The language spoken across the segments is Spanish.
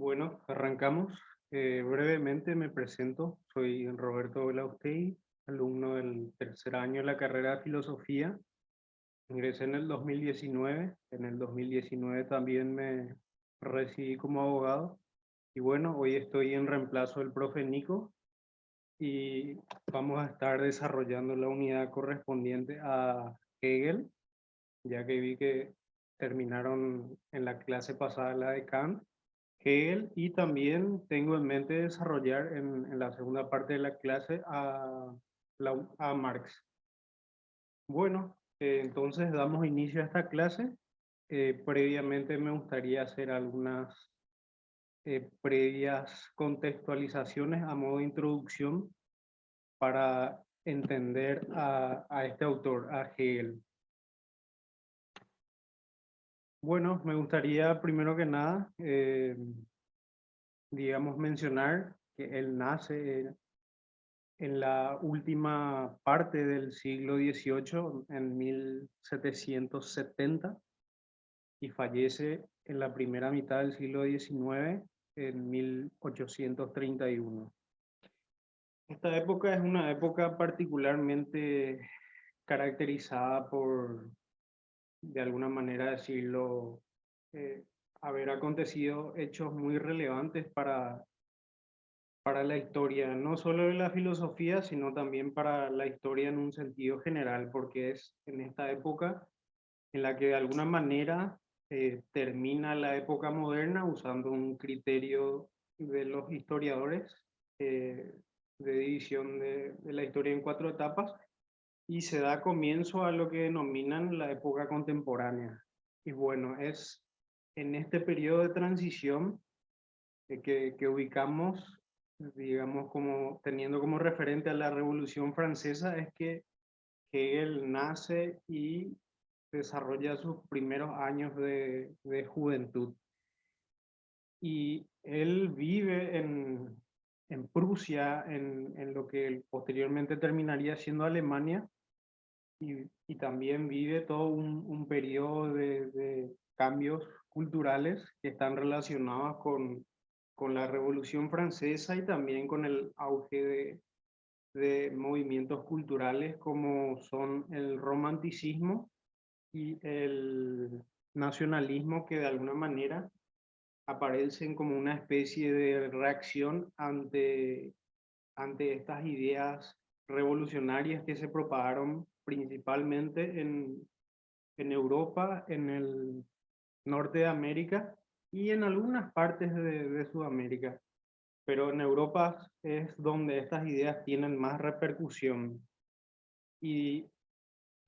Bueno, arrancamos. Brevemente me presento. Soy Roberto Belaustey, alumno del tercer año de la carrera de Filosofía. Ingresé en el 2019. En el 2019 también me recibí como abogado. Y bueno, hoy estoy en reemplazo del profe Nico y vamos a estar desarrollando la unidad correspondiente a Hegel, ya que vi que terminaron en la clase pasada la de Kant. Hegel, y también tengo en mente desarrollar en la segunda parte de la clase a Marx. Bueno, entonces damos inicio a esta clase. Previamente me gustaría hacer algunas previas contextualizaciones a modo de introducción para entender a este autor, a Hegel. Bueno, me gustaría primero que nada, digamos, mencionar que él nace en la última parte del siglo XVIII, en 1770, y fallece en la primera mitad del siglo XIX, en 1831. Esta época es una época particularmente caracterizada por, de alguna manera decirlo, eh, haber acontecido hechos muy relevantes para la historia, no solo de la filosofía, sino también para la historia en un sentido general, porque es en esta época en la que de alguna manera termina la época moderna usando un criterio de los historiadores eh, de división de la historia en cuatro etapas, y se da comienzo a lo que denominan la época contemporánea. Y bueno, es en este periodo de transición que ubicamos, digamos, como teniendo como referente a la Revolución Francesa, es que Hegel nace y desarrolla sus primeros años de juventud. Y él vive en Prusia, en lo que posteriormente terminaría siendo Alemania, y también vive todo un periodo de cambios culturales que están relacionados con la Revolución Francesa y también con el auge de movimientos culturales como son el romanticismo y el nacionalismo, que de alguna manera aparecen como una especie de reacción ante estas ideas revolucionarias que se propagaron principalmente en Europa, en el norte de América y en algunas partes de Sudamérica. Pero en Europa es donde estas ideas tienen más repercusión. Y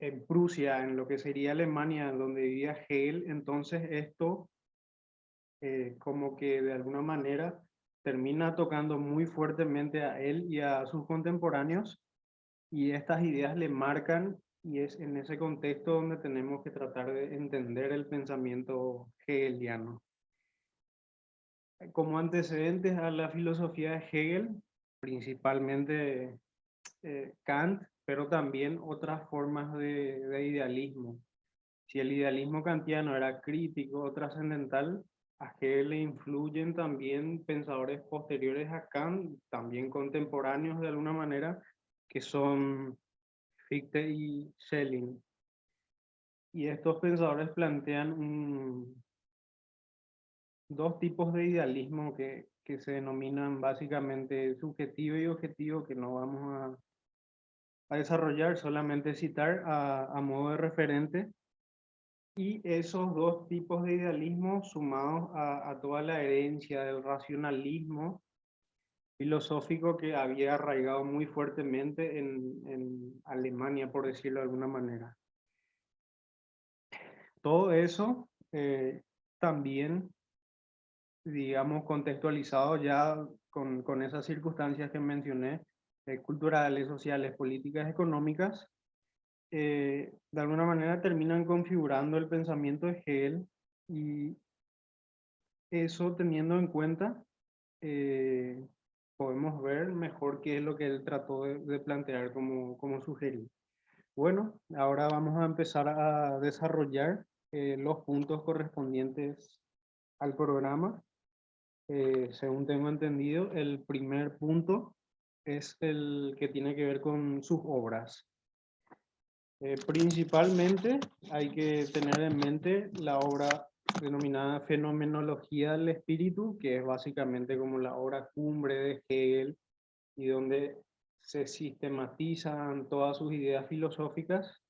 en Prusia, en lo que sería Alemania, donde vivía Hegel, entonces esto como que de alguna manera termina tocando muy fuertemente a él y a sus contemporáneos, y estas ideas le marcan, y es en ese contexto donde tenemos que tratar de entender el pensamiento hegeliano. Como antecedentes a la filosofía de Hegel, principalmente Kant, pero también otras formas de idealismo. Si el idealismo kantiano era crítico o trascendental, a Hegel le influyen también pensadores posteriores a Kant, también contemporáneos de alguna manera, que son Fichte y Schelling. Y estos pensadores plantean dos tipos de idealismo que se denominan básicamente subjetivo y objetivo, que no vamos a desarrollar, solamente citar a modo de referente. Y esos dos tipos de idealismo sumados a toda la herencia del racionalismo filosófico que había arraigado muy fuertemente en Alemania, por decirlo de alguna manera. Todo eso también, digamos, contextualizado ya con esas circunstancias que mencioné, culturales, sociales, políticas, económicas, de alguna manera terminan configurando el pensamiento de Hegel, y eso teniendo en cuenta, eh, podemos ver mejor qué es lo que él trató de plantear como sugerir. Bueno, ahora vamos a empezar a desarrollar los puntos correspondientes al programa. según tengo entendido, el primer punto es el que tiene que ver con sus obras. Principalmente hay que tener en mente la obra denominada Fenomenología del Espíritu, que es básicamente como la obra cumbre de Hegel y donde se sistematizan todas sus ideas filosóficas.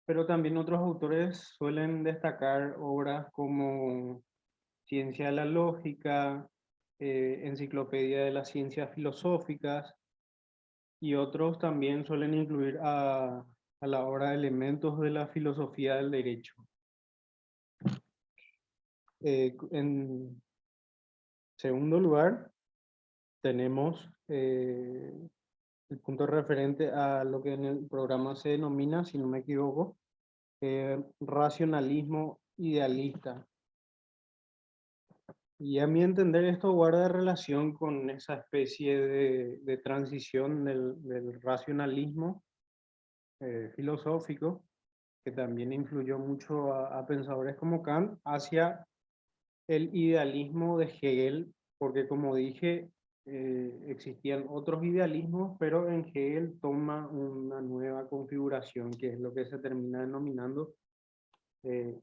Pero también otros autores suelen destacar obras como Ciencia de la Lógica, Enciclopedia de las Ciencias Filosóficas, y otros también suelen incluir a la obra Elementos de la Filosofía del Derecho. En segundo lugar, tenemos el punto referente a lo que en el programa se denomina, si no me equivoco, racionalismo idealista. Y a mi entender esto guarda relación con esa especie de transición del racionalismo filosófico, que también influyó mucho a pensadores como Kant, hacia el idealismo de Hegel, porque como dije, existían otros idealismos, pero en Hegel toma una nueva configuración, que es lo que se termina denominando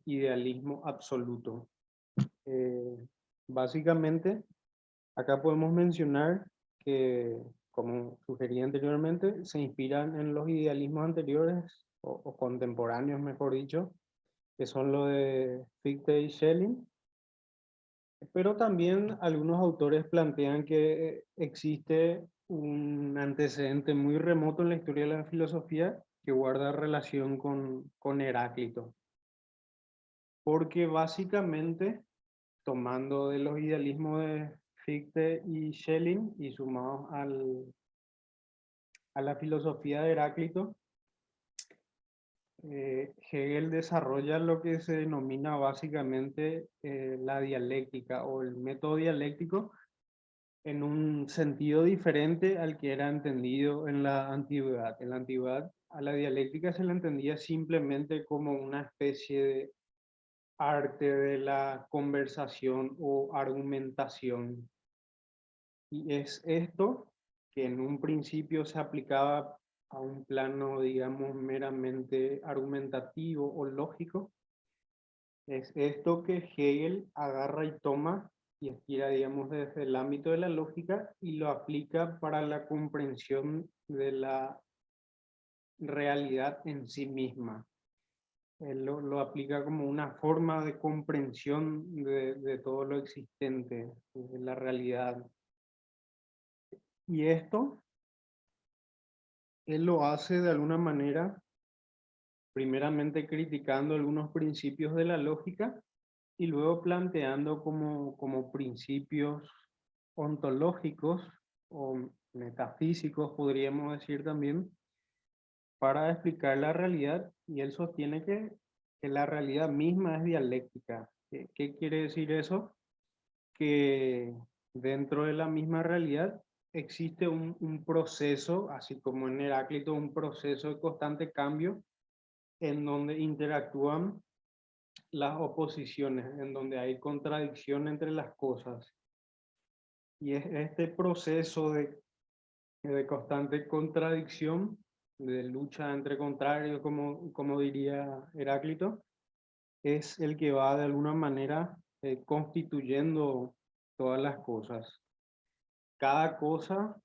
idealismo absoluto. Básicamente, acá podemos mencionar que, como sugerí anteriormente, se inspiran en los idealismos anteriores o contemporáneos, mejor dicho, que son los de Fichte y Schelling, pero también algunos autores plantean que existe un antecedente muy remoto en la historia de la filosofía que guarda relación con Heráclito, porque básicamente tomando de los idealismos de Fichte y Schelling y sumados a la filosofía de Heráclito, Hegel desarrolla lo que se denomina básicamente la dialéctica o el método dialéctico en un sentido diferente al que era entendido en la antigüedad. En la antigüedad a la dialéctica se le entendía simplemente como una especie de arte de la conversación o argumentación. Y es esto que en un principio se aplicaba a un plano, digamos, meramente argumentativo o lógico. Es esto que Hegel agarra y toma y estira, digamos, desde el ámbito de la lógica y lo aplica para la comprensión de la realidad en sí misma. Él lo aplica como una forma de comprensión de todo lo existente, de la realidad. Y esto él lo hace de alguna manera, primeramente criticando algunos principios de la lógica y luego planteando como principios ontológicos o metafísicos, podríamos decir también, para explicar la realidad, y él sostiene que la realidad misma es dialéctica. ¿Qué quiere decir eso? Que dentro de la misma realidad existe un proceso, así como en Heráclito, un proceso de constante cambio en donde interactúan las oposiciones, en donde hay contradicción entre las cosas. Y es este proceso de constante contradicción, de lucha entre contrarios, como diría Heráclito, es el que va de alguna manera constituyendo todas las cosas. Cada cosa,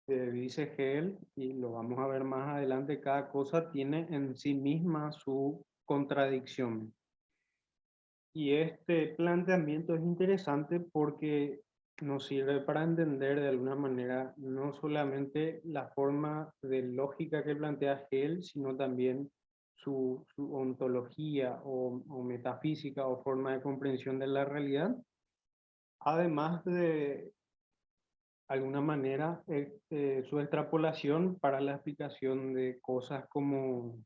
dice Hegel, y lo vamos a ver más adelante, cada cosa tiene en sí misma su contradicción. Y este planteamiento es interesante porque nos sirve para entender de alguna manera no solamente la forma de lógica que plantea Hegel, sino también su ontología o metafísica o forma de comprensión de la realidad, además de alguna manera su extrapolación para la explicación de cosas como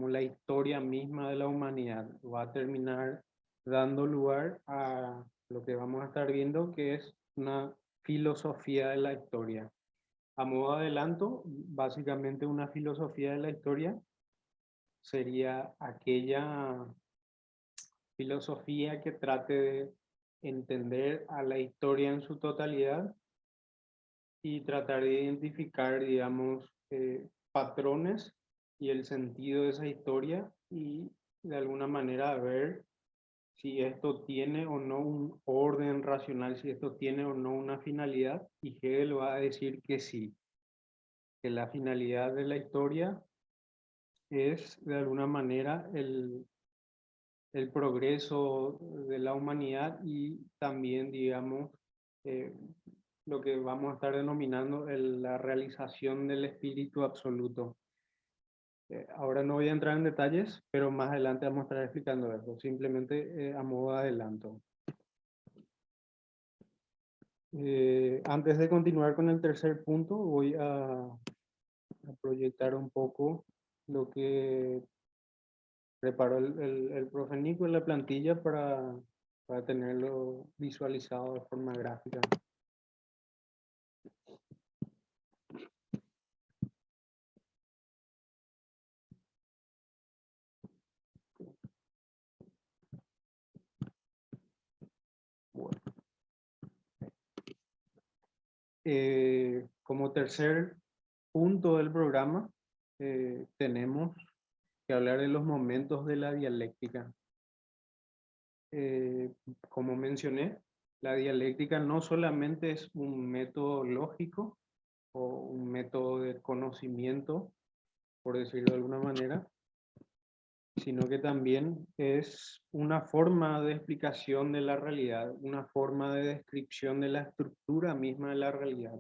la historia misma de la humanidad. Va a terminar dando lugar a lo que vamos a estar viendo, que es una filosofía de la historia. A modo de adelanto, básicamente una filosofía de la historia sería aquella filosofía que trate entender a la historia en su totalidad y tratar de identificar, digamos, patrones y el sentido de esa historia y de alguna manera ver si esto tiene o no un orden racional, si esto tiene o no una finalidad, y Hegel va a decir que sí, que la finalidad de la historia es de alguna manera el progreso de la humanidad y también, digamos, eh, lo que vamos a estar denominando la realización del espíritu absoluto. Ahora no voy a entrar en detalles, pero más adelante vamos a estar explicando eso, simplemente a modo de adelanto. Antes de continuar con el tercer punto, voy a proyectar un poco lo que preparó el profe Nico en la plantilla para tenerlo visualizado de forma gráfica. Bueno. Como tercer punto del programa, tenemos que hablar de los momentos de la dialéctica. Como mencioné, la dialéctica no solamente es un método lógico o un método de conocimiento, por decirlo de alguna manera, sino que también es una forma de explicación de la realidad, una forma de descripción de la estructura misma de la realidad.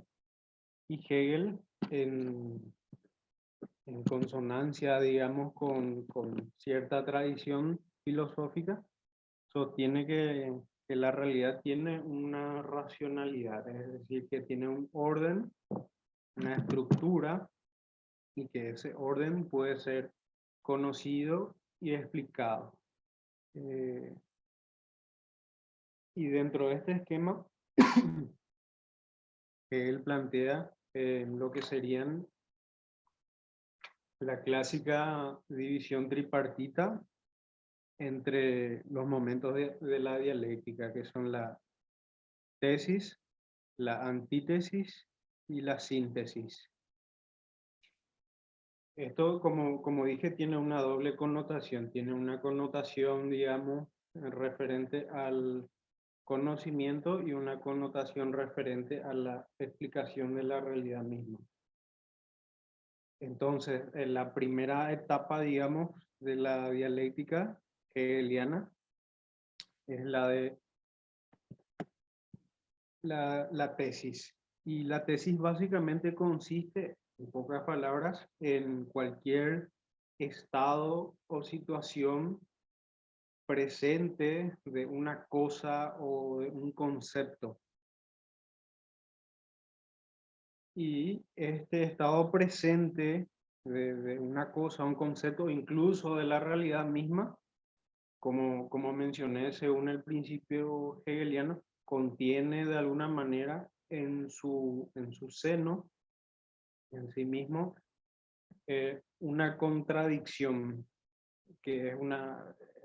Y Hegel, en consonancia, digamos, con cierta tradición filosófica, sostiene que la realidad tiene una racionalidad, es decir, que tiene un orden, una estructura, y que ese orden puede ser conocido y explicado. Y dentro de este esquema, que él plantea lo que serían la clásica división tripartita entre los momentos de la dialéctica, que son la tesis, la antítesis y la síntesis. Esto, como dije, tiene una doble connotación. Tiene una connotación, digamos, referente al conocimiento y una connotación referente a la explicación de la realidad misma. Entonces, en la primera etapa, digamos, de la dialéctica hegeliana es la de la tesis. Y la tesis básicamente consiste, en pocas palabras, en cualquier estado o situación presente de una cosa o de un concepto. Y este estado presente de una cosa, un concepto, incluso de la realidad misma, como mencioné, según el principio hegeliano, contiene de alguna manera en su seno, en sí mismo, una contradicción, que es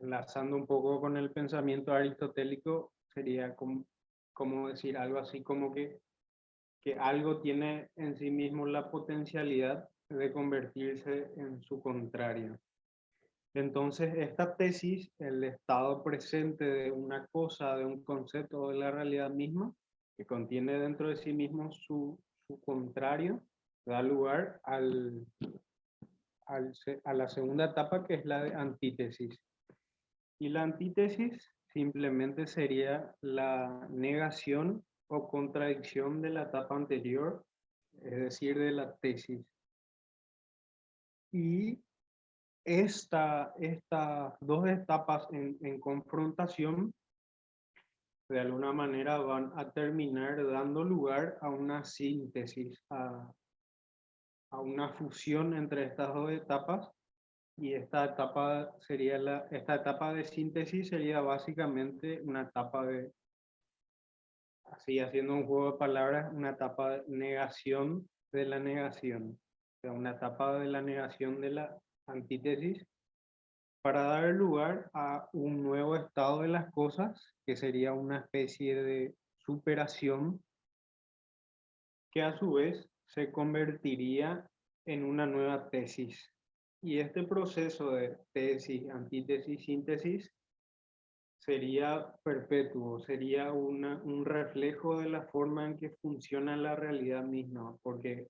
enlazando un poco con el pensamiento aristotélico, sería como decir algo así como que algo tiene en sí mismo la potencialidad de convertirse en su contrario. Entonces, esta tesis, el estado presente de una cosa, de un concepto de la realidad misma, que contiene dentro de sí mismo su contrario, da lugar a la segunda etapa, que es la de antítesis. Y la antítesis simplemente sería la negación o contradicción de la etapa anterior, es decir, de la tesis. Y estas dos etapas en confrontación de alguna manera van a terminar dando lugar a una síntesis, a una fusión entre estas dos etapas, y esta etapa de síntesis sería básicamente una etapa así haciendo un juego de palabras, una etapa de negación de la negación, o sea, una etapa de la negación de la antítesis, para dar lugar a un nuevo estado de las cosas, que sería una especie de superación, que a su vez se convertiría en una nueva tesis. Y este proceso de tesis, antítesis, síntesis sería perpetuo, sería un reflejo de la forma en que funciona la realidad misma, porque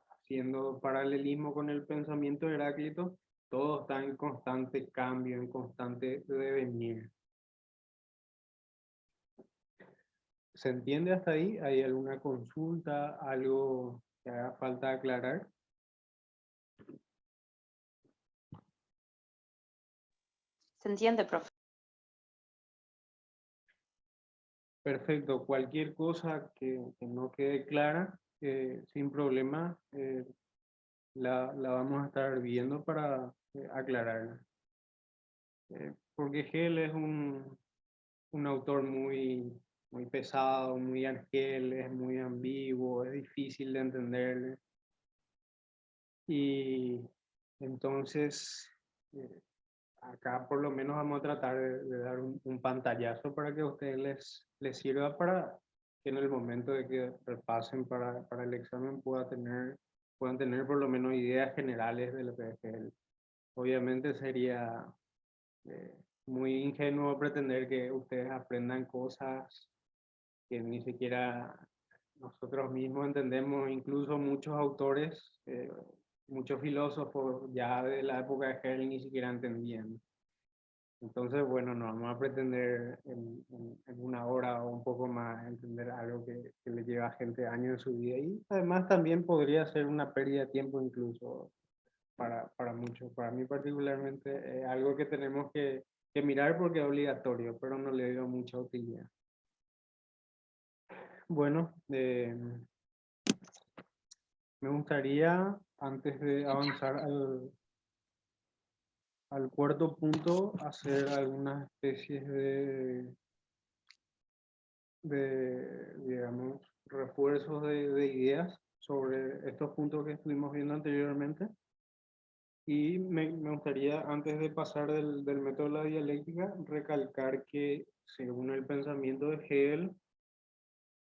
haciendo paralelismo con el pensamiento de Heráclito, todo está en constante cambio, en constante devenir. ¿Se entiende hasta ahí? ¿Hay alguna consulta, algo que haga falta aclarar? Se entiende, profe. Perfecto, cualquier cosa que no quede clara, sin problema, la vamos a estar viendo para aclararla. Porque Hegel es un autor muy pesado, muy argel, es muy ambiguo, es difícil de entenderle. Y entonces, acá por lo menos vamos a tratar de dar un pantallazo para que a ustedes les sirva para que en el momento de que repasen para el examen puedan tener por lo menos ideas generales de lo que es Hegel. Obviamente sería muy ingenuo pretender que ustedes aprendan cosas que ni siquiera nosotros mismos entendemos, incluso muchos autores, muchos filósofos ya de la época de Hegel ni siquiera entendían. Entonces, bueno, no vamos a pretender en una hora o un poco más entender algo que le lleva a gente años en su vida, y además también podría ser una pérdida de tiempo incluso para muchos. Para mí particularmente es algo que tenemos que mirar porque es obligatorio, pero no le veo mucha utilidad. Bueno, me gustaría, antes de avanzar al cuarto punto, hacer algunas especies digamos, refuerzos de ideas sobre estos puntos que estuvimos viendo anteriormente. Y me gustaría, antes de pasar del método de la dialéctica, recalcar que según el pensamiento de Hegel,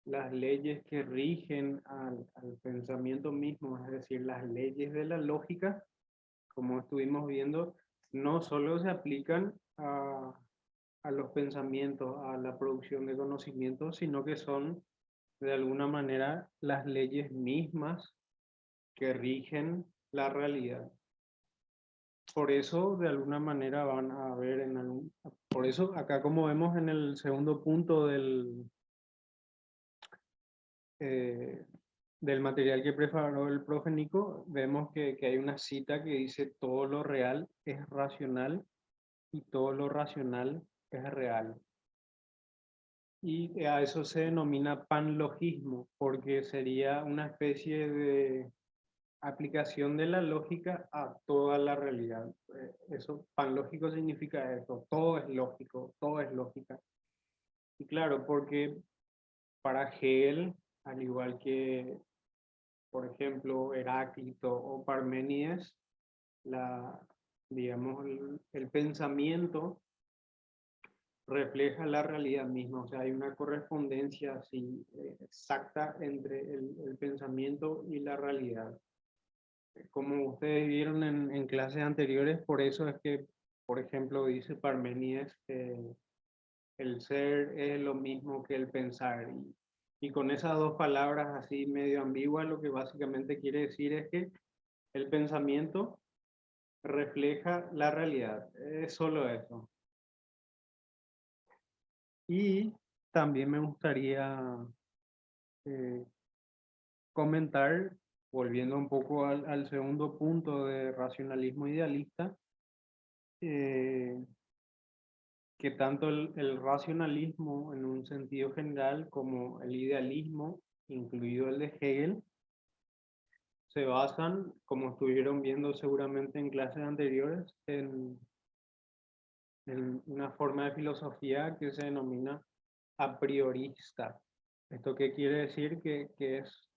las leyes que rigen al pensamiento mismo, es decir, las leyes de la lógica, como estuvimos viendo, no solo se aplican a los pensamientos, a la producción de conocimientos, sino que son de alguna manera las leyes mismas que rigen la realidad. Por eso, de alguna manera, van a ver por eso, acá como vemos en el segundo punto del material que preparó el profe Nico, vemos que hay una cita que dice: todo lo real es racional y todo lo racional es real. Y a eso se denomina panlogismo, porque sería una especie de aplicación de la lógica a toda la realidad. Eso, panlógico significa eso, todo es lógico, todo es lógica. Y claro, porque para Hegel, al igual que, por ejemplo, Heráclito o Parménides, digamos, el pensamiento refleja la realidad misma, o sea, hay una correspondencia así exacta entre el pensamiento y la realidad. Como ustedes vieron en clases anteriores, por eso es que, por ejemplo, dice Parménides que el ser es lo mismo que el pensar. Y con esas dos palabras así medio ambiguas, lo que básicamente quiere decir es que el pensamiento refleja la realidad. Es solo eso. Y también me gustaría eh, comentar, volviendo un poco al segundo punto de racionalismo idealista, eh, que tanto el racionalismo en un sentido general como el idealismo, incluido el de Hegel, se basan, como estuvieron viendo seguramente en clases anteriores, en una forma de filosofía que se denomina a priorista. ¿Esto qué quiere decir? Que es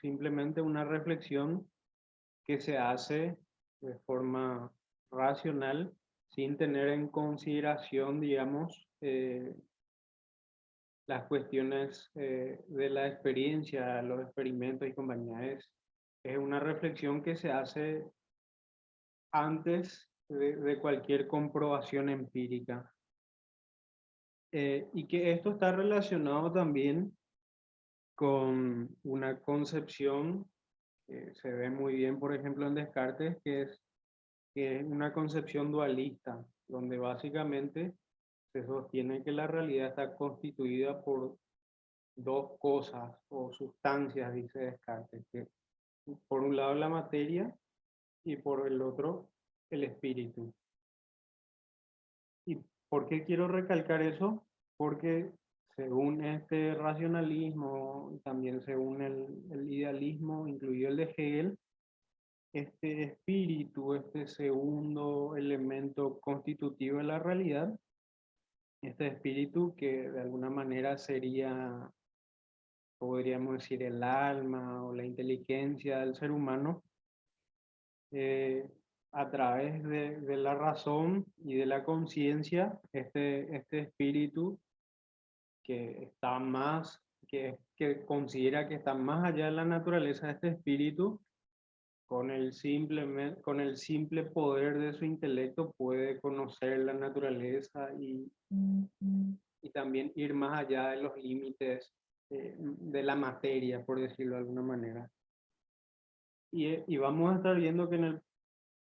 simplemente una reflexión que se hace de forma racional sin tener en consideración, digamos, las cuestiones de la experiencia, los experimentos y compañía. Es una reflexión que se hace antes de cualquier comprobación empírica. Y que esto está relacionado también con una concepción que se ve muy bien, por ejemplo, en Descartes, que es una concepción dualista, donde básicamente se sostiene que la realidad está constituida por dos cosas o sustancias, dice Descartes, que por un lado la materia y por el otro el espíritu. ¿Y por qué quiero recalcar eso? Porque según este racionalismo y también según el idealismo, incluido el de Hegel, este espíritu, este segundo elemento constitutivo de la realidad, este espíritu que de alguna manera sería, podríamos decir, el alma o la inteligencia del ser humano, a través de la razón y de la conciencia, este espíritu que está más, que considera que está más allá de la naturaleza de este espíritu, con con el simple poder de su intelecto puede conocer la naturaleza y también ir más allá de los límites de la materia, por decirlo de alguna manera. Y vamos a estar viendo que en el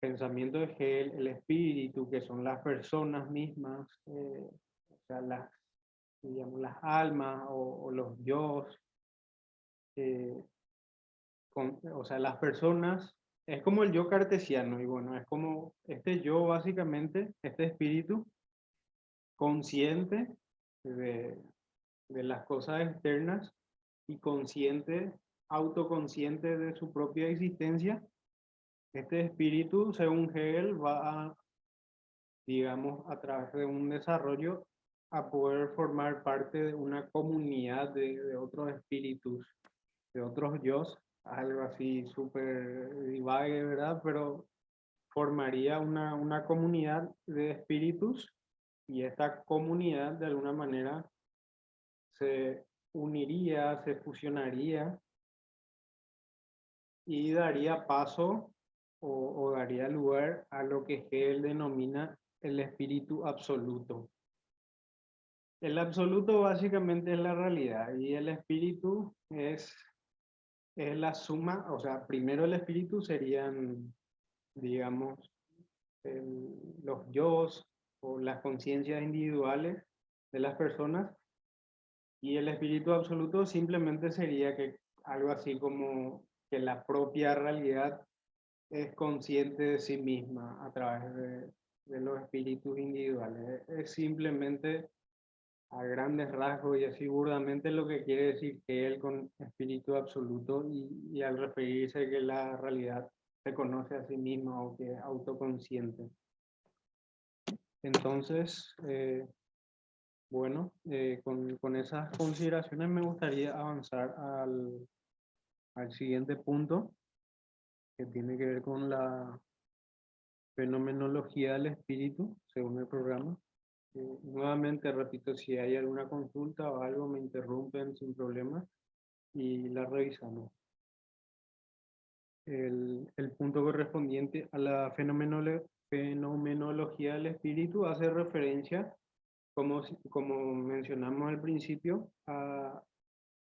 pensamiento de Hegel, el espíritu, que son las personas mismas, o sea, digamos, las almas o los yos, o sea, las personas, es como el yo cartesiano, y bueno, es como este yo básicamente, este espíritu consciente de, de las cosas externas y consciente, autoconsciente de su propia existencia. Este espíritu, según Hegel, va a, digamos, a través de un desarrollo, a poder formar parte de una comunidad de otros espíritus, de otros yos, algo así súper divague, ¿verdad? Pero formaría una comunidad de espíritus y esta comunidad de alguna manera se uniría, se fusionaría y daría paso o daría lugar a lo que Hegel denomina el espíritu absoluto. El absoluto básicamente es la realidad y el espíritu es la suma, o sea, primero el espíritu serían, digamos, los yos o las conciencias individuales de las personas y el espíritu absoluto simplemente sería que algo así como que la propia realidad es consciente de sí misma a través de los espíritus individuales. Es simplemente a grandes rasgos y así burdamente lo que quiere decir que él con espíritu absoluto y al referirse que la realidad se conoce a sí misma o que es autoconsciente. Entonces, bueno, con esas consideraciones me gustaría avanzar al siguiente punto, que tiene que ver con la fenomenología del espíritu, según el programa. Nuevamente repito, si hay alguna consulta o algo, me interrumpen sin problema y la revisamos. El punto correspondiente a la fenomenología del espíritu hace referencia, como mencionamos al principio, a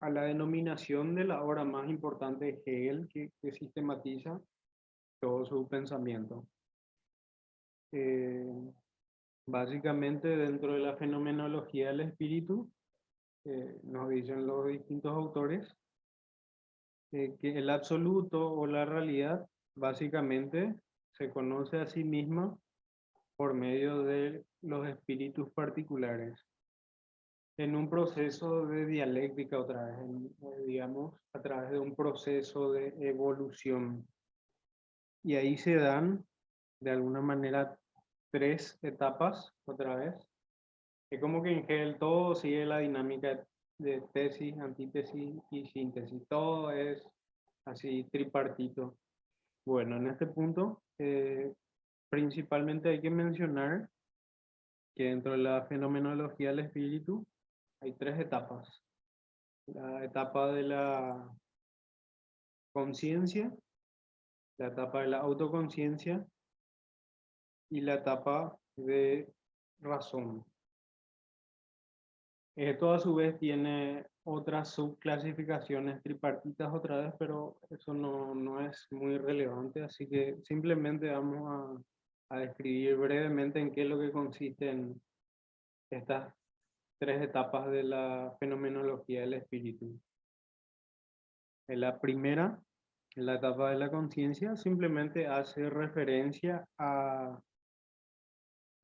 la denominación de la obra más importante de Hegel que sistematiza todo su pensamiento. Básicamente dentro de la fenomenología del espíritu, nos dicen los distintos autores, que el absoluto o la realidad básicamente se conoce a sí misma por medio de los espíritus particulares, en un proceso de dialéctica otra vez, digamos, a través de un proceso de evolución. Y ahí se dan, de alguna manera, tres etapas otra vez. Es como que en Hegel todo sigue la dinámica de tesis, antítesis y síntesis. Todo es así tripartito. Bueno, en este punto, principalmente hay que mencionar que dentro de la fenomenología del espíritu hay tres etapas. La etapa de la conciencia, la etapa de la autoconciencia y la etapa de razón. Esto a su vez tiene otras subclasificaciones tripartitas otra vez, pero eso no es muy relevante, así que simplemente vamos a describir brevemente en qué es lo que consisten estas tres etapas de la fenomenología del espíritu. En la primera, en la etapa de la conciencia, simplemente hace referencia a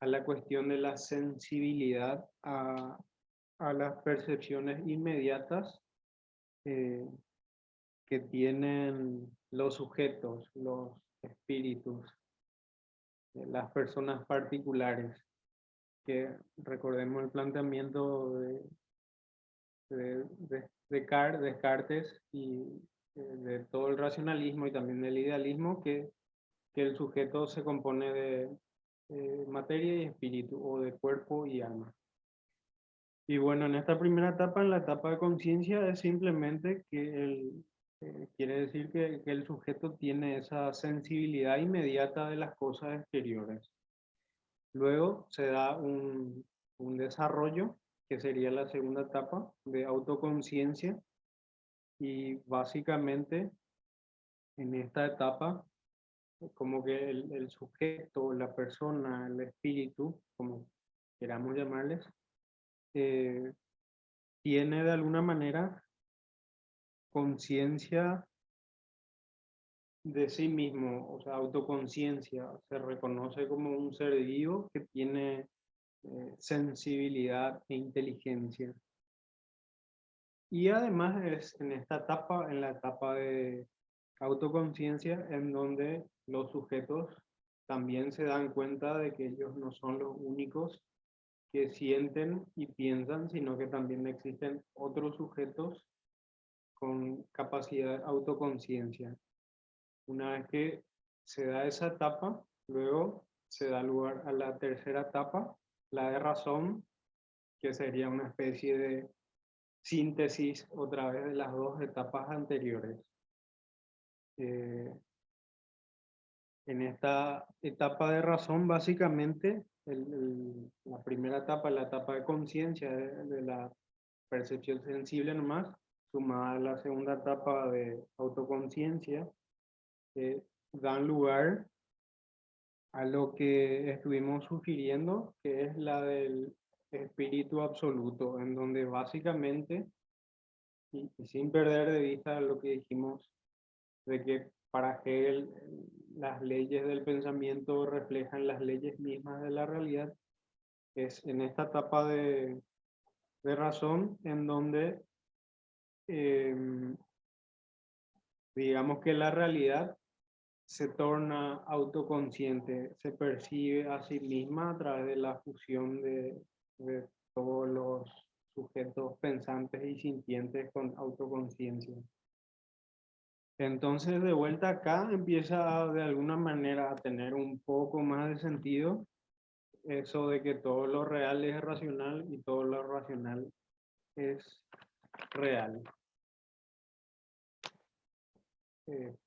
la cuestión de la sensibilidad a las percepciones inmediatas que tienen los sujetos, los espíritus, las personas particulares, que recordemos el planteamiento de Descartes y de todo el racionalismo y también del idealismo, que el sujeto se compone de materia y espíritu, o de cuerpo y alma. Y bueno, en esta primera etapa, en la etapa de conciencia, es simplemente que quiere decir que el sujeto tiene esa sensibilidad inmediata de las cosas exteriores. Luego se da un desarrollo, que sería la segunda etapa de autoconciencia, y básicamente en esta etapa, como que el sujeto, la persona, el espíritu, como queramos llamarles, tiene de alguna manera conciencia de sí mismo, o sea, autoconciencia, se reconoce como un ser vivo que tiene sensibilidad e inteligencia. Y además es en esta etapa, en la etapa de autoconciencia, en donde los sujetos también se dan cuenta de que ellos no son los únicos que sienten y piensan, sino que también existen otros sujetos con capacidad de autoconciencia. Una vez que se da esa etapa, luego se da lugar a la tercera etapa, la de razón, que sería una especie de síntesis otra vez de las dos etapas anteriores. En esta etapa de razón, básicamente, la primera etapa, la etapa de conciencia, de la percepción sensible nomás, sumada a la segunda etapa de autoconciencia, dan lugar a lo que estuvimos sugiriendo, que es la del espíritu absoluto, en donde básicamente, y sin perder de vista lo que dijimos, de que para Hegel las leyes del pensamiento reflejan las leyes mismas de la realidad, es en esta etapa de razón en donde digamos que la realidad se torna autoconsciente, se percibe a sí misma a través de la fusión de todos los sujetos pensantes y sintientes con autoconciencia. Entonces, de vuelta acá, empieza de alguna manera a tener un poco más de sentido eso de que todo lo real es racional y todo lo racional es real.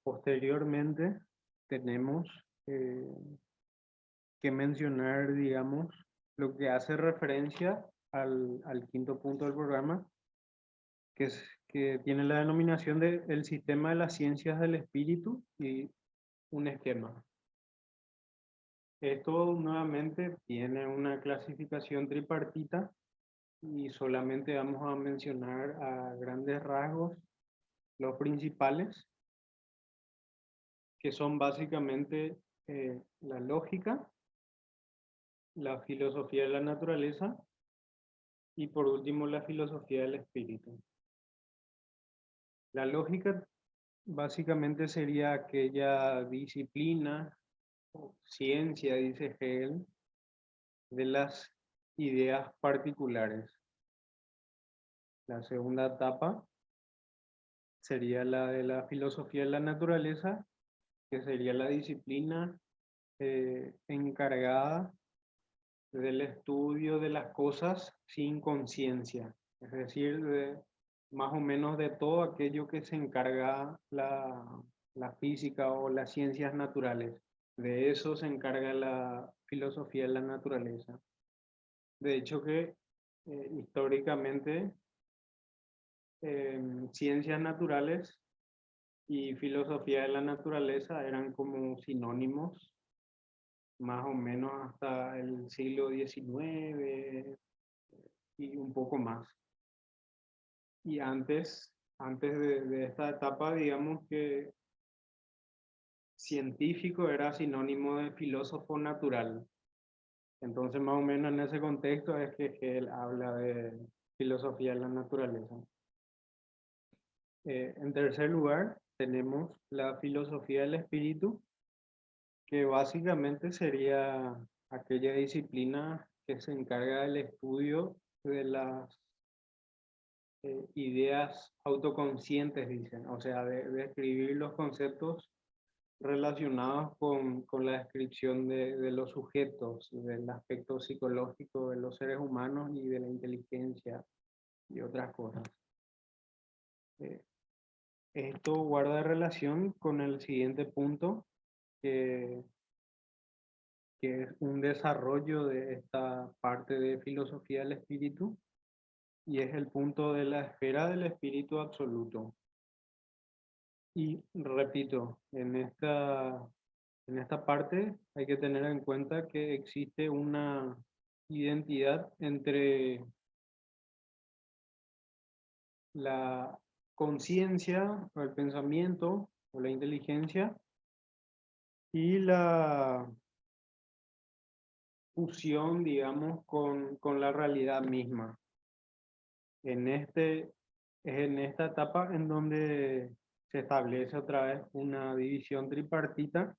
Posteriormente, tenemos que mencionar, digamos, lo que hace referencia al quinto punto del programa, que tiene la denominación de el sistema de las ciencias del espíritu y un esquema. Esto nuevamente tiene una clasificación tripartita y solamente vamos a mencionar a grandes rasgos los principales, que son básicamente la lógica, la filosofía de la naturaleza y por último la filosofía del espíritu. La lógica básicamente sería aquella disciplina o ciencia, dice Hegel, de las ideas particulares. La segunda etapa sería la de la filosofía de la naturaleza, que sería la disciplina encargada del estudio de las cosas sin conciencia, es decir, más o menos de todo aquello que se encarga la física o las ciencias naturales. De eso se encarga la filosofía de la naturaleza. De hecho que históricamente ciencias naturales y filosofía de la naturaleza eran como sinónimos, más o menos hasta el siglo XIX y un poco más. Y antes de esta etapa, digamos que científico era sinónimo de filósofo natural. Entonces, más o menos en ese contexto es que él habla de filosofía de la naturaleza. En tercer lugar, tenemos la filosofía del espíritu, que básicamente sería aquella disciplina que se encarga del estudio de las ideas autoconscientes, dicen, o sea, de describir los conceptos relacionados con la descripción de los sujetos, del aspecto psicológico de los seres humanos y de la inteligencia y otras cosas. Esto guarda relación con el siguiente punto, que es un desarrollo de esta parte de filosofía del espíritu, y es el punto de la esfera del espíritu absoluto. Y repito, en esta parte hay que tener en cuenta que existe una identidad entre la conciencia o el pensamiento o la inteligencia y la fusión, digamos, con la realidad misma. Es en esta etapa en donde se establece otra vez una división tripartita,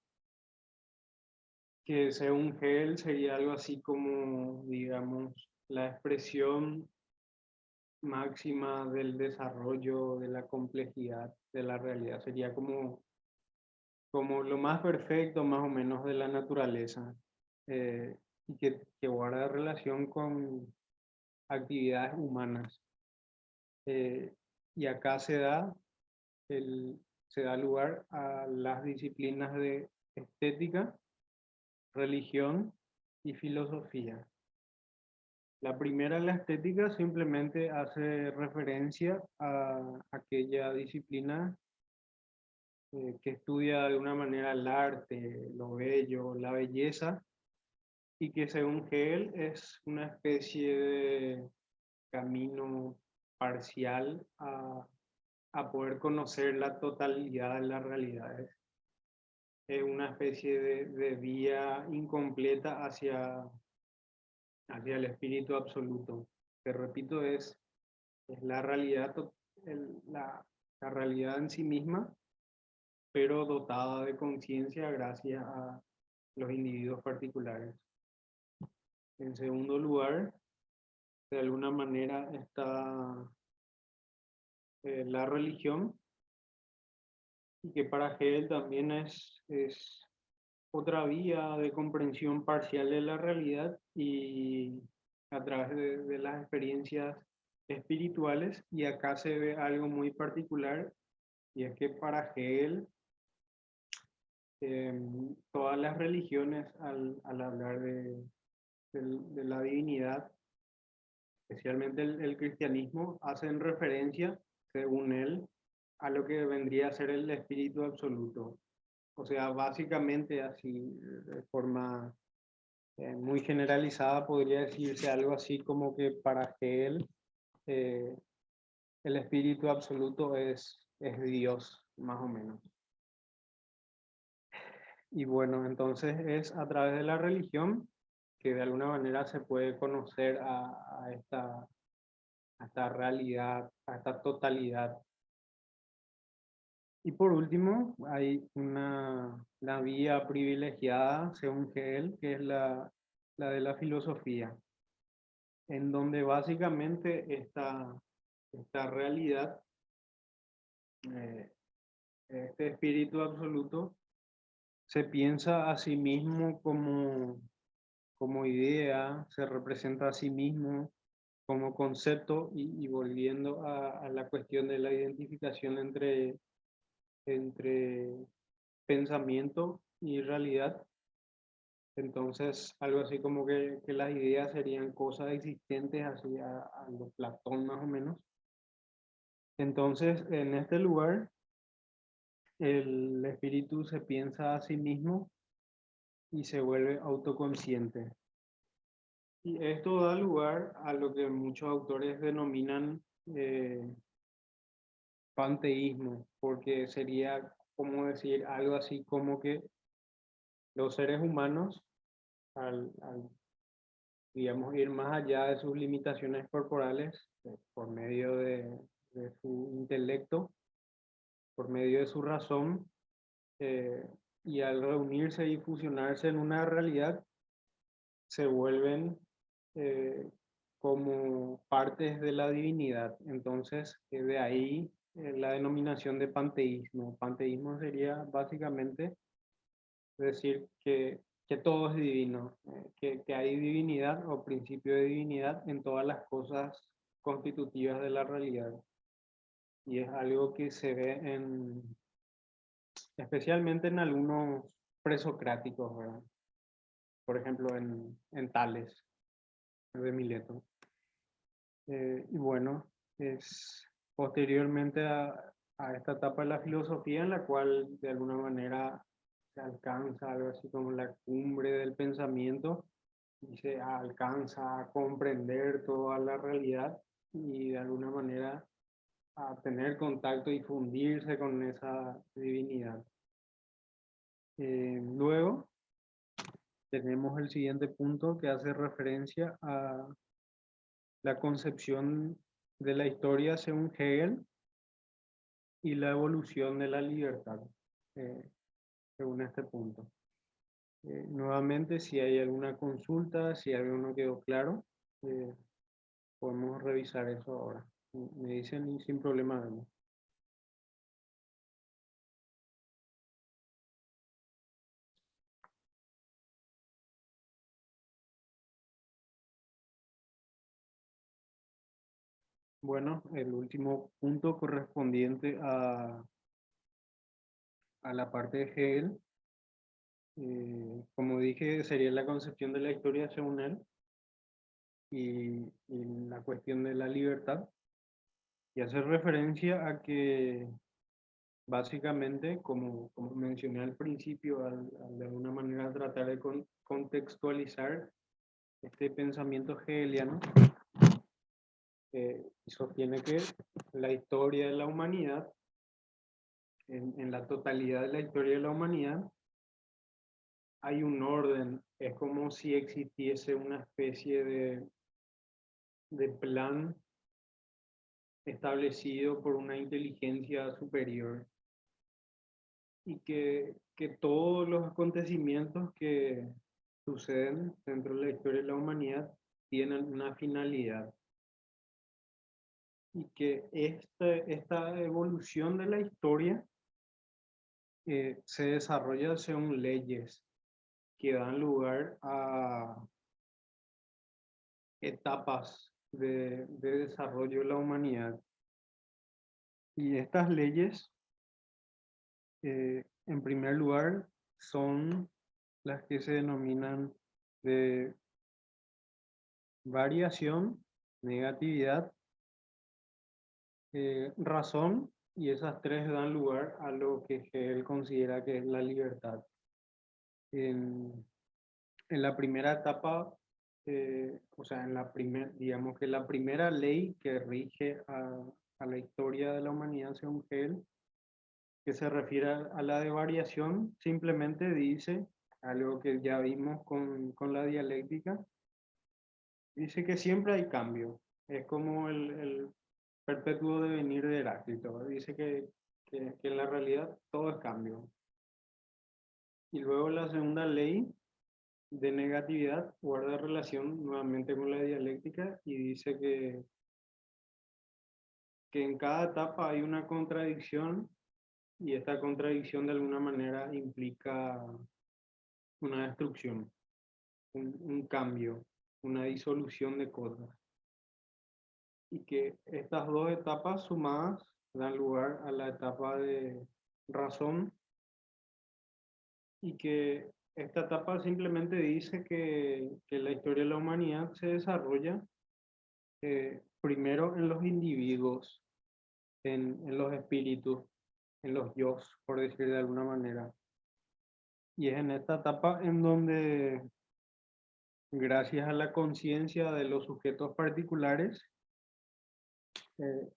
que según Hegel sería algo así como, digamos, la expresión máxima del desarrollo de la complejidad de la realidad. Sería como lo más perfecto, más o menos, de la naturaleza, y que guarda relación con actividades humanas. Y acá se da lugar a las disciplinas de estética, religión y filosofía. La primera, la estética, simplemente hace referencia a aquella disciplina que estudia de una manera el arte, lo bello, la belleza, y que según Hegel es una especie de camino parcial a poder conocer la totalidad de las realidades. Es una especie de vía incompleta hacia el espíritu absoluto. Te repito, es la realidad, la realidad en sí misma, pero dotada de conciencia gracias a los individuos particulares. En segundo lugar, de alguna manera está la religión, y que para Hegel también es otra vía de comprensión parcial de la realidad y a través de las experiencias espirituales. Y acá se ve algo muy particular, y es que para Hegel todas las religiones al hablar de la divinidad, especialmente el cristianismo, hacen referencia, según él, a lo que vendría a ser el espíritu absoluto. O sea, básicamente así, de forma muy generalizada, podría decirse algo así como que para Hegel eh, el espíritu absoluto es Dios, más o menos. Y bueno, entonces es a través de la religión que de alguna manera se puede conocer a esta realidad, a esta totalidad. Y por último, hay la vía privilegiada, según Hegel, que es la de la filosofía, en donde básicamente esta realidad, este espíritu absoluto, se piensa a sí mismo como idea, se representa a sí mismo como concepto y volviendo a la cuestión de la identificación entre pensamiento y realidad. Entonces, algo así como que las ideas serían cosas existentes así a lo Platón más o menos. Entonces, en este lugar, el espíritu se piensa a sí mismo y se vuelve autoconsciente. Y esto da lugar a lo que muchos autores denominan panteísmo, porque sería como decir algo así como que los seres humanos, al digamos, ir más allá de sus limitaciones corporales, por medio de su intelecto, por medio de su razón, eh, y al reunirse y fusionarse en una realidad, se vuelven como partes de la divinidad. Entonces, de ahí la denominación de panteísmo. Panteísmo sería básicamente decir que todo es divino, que hay divinidad o principio de divinidad en todas las cosas constitutivas de la realidad. Y es algo que se ve especialmente en algunos presocráticos, ¿verdad? Por ejemplo, en Tales de Mileto. Y bueno, es posteriormente a esta etapa de la filosofía en la cual de alguna manera se alcanza algo así como la cumbre del pensamiento y se alcanza a comprender toda la realidad y de alguna manera a tener contacto y fundirse con esa divinidad. Luego tenemos el siguiente punto que hace referencia a la concepción de la historia según Hegel y la evolución de la libertad, eh, según este punto. Nuevamente, si hay alguna consulta, si algo no quedó claro, podemos revisar eso ahora. Me dicen y sin problema vemos. Bueno, el último punto correspondiente a la parte de Hegel, como dije, sería la concepción de la historia según él y la cuestión de la libertad. Y hace referencia a que básicamente, como mencioné al principio, al de alguna manera tratar de contextualizar este pensamiento hegeliano, sostiene que la historia de la humanidad, en la totalidad de la historia de la humanidad, hay un orden, es como si existiese una especie de plan establecido por una inteligencia superior y que todos los acontecimientos que suceden dentro de la historia de la humanidad tienen una finalidad y que esta evolución de la historia se desarrolla según leyes que dan lugar a etapas de desarrollo de la humanidad. Y estas leyes, en primer lugar, son las que se denominan de variación, negatividad, razón, y esas tres dan lugar a lo que él considera que es la libertad. En la primera etapa, o sea, digamos que la primera ley que rige a la historia de la humanidad según él, que se refiere a la de variación, simplemente dice algo que ya vimos con la dialéctica, dice que siempre hay cambio. Es como el perpetuo devenir de Heráclito. Dice que en la realidad todo es cambio. Y luego la segunda ley de negatividad guarda relación nuevamente con la dialéctica y dice que en cada etapa hay una contradicción y esta contradicción de alguna manera implica una destrucción, un cambio, una disolución de cosas. Y que estas dos etapas sumadas dan lugar a la etapa de razón, y que esta etapa simplemente dice que la historia de la humanidad se desarrolla primero en los individuos, en los espíritus, en los yos, por decir de alguna manera. Y es en esta etapa en donde, gracias a la conciencia de los sujetos particulares, eh,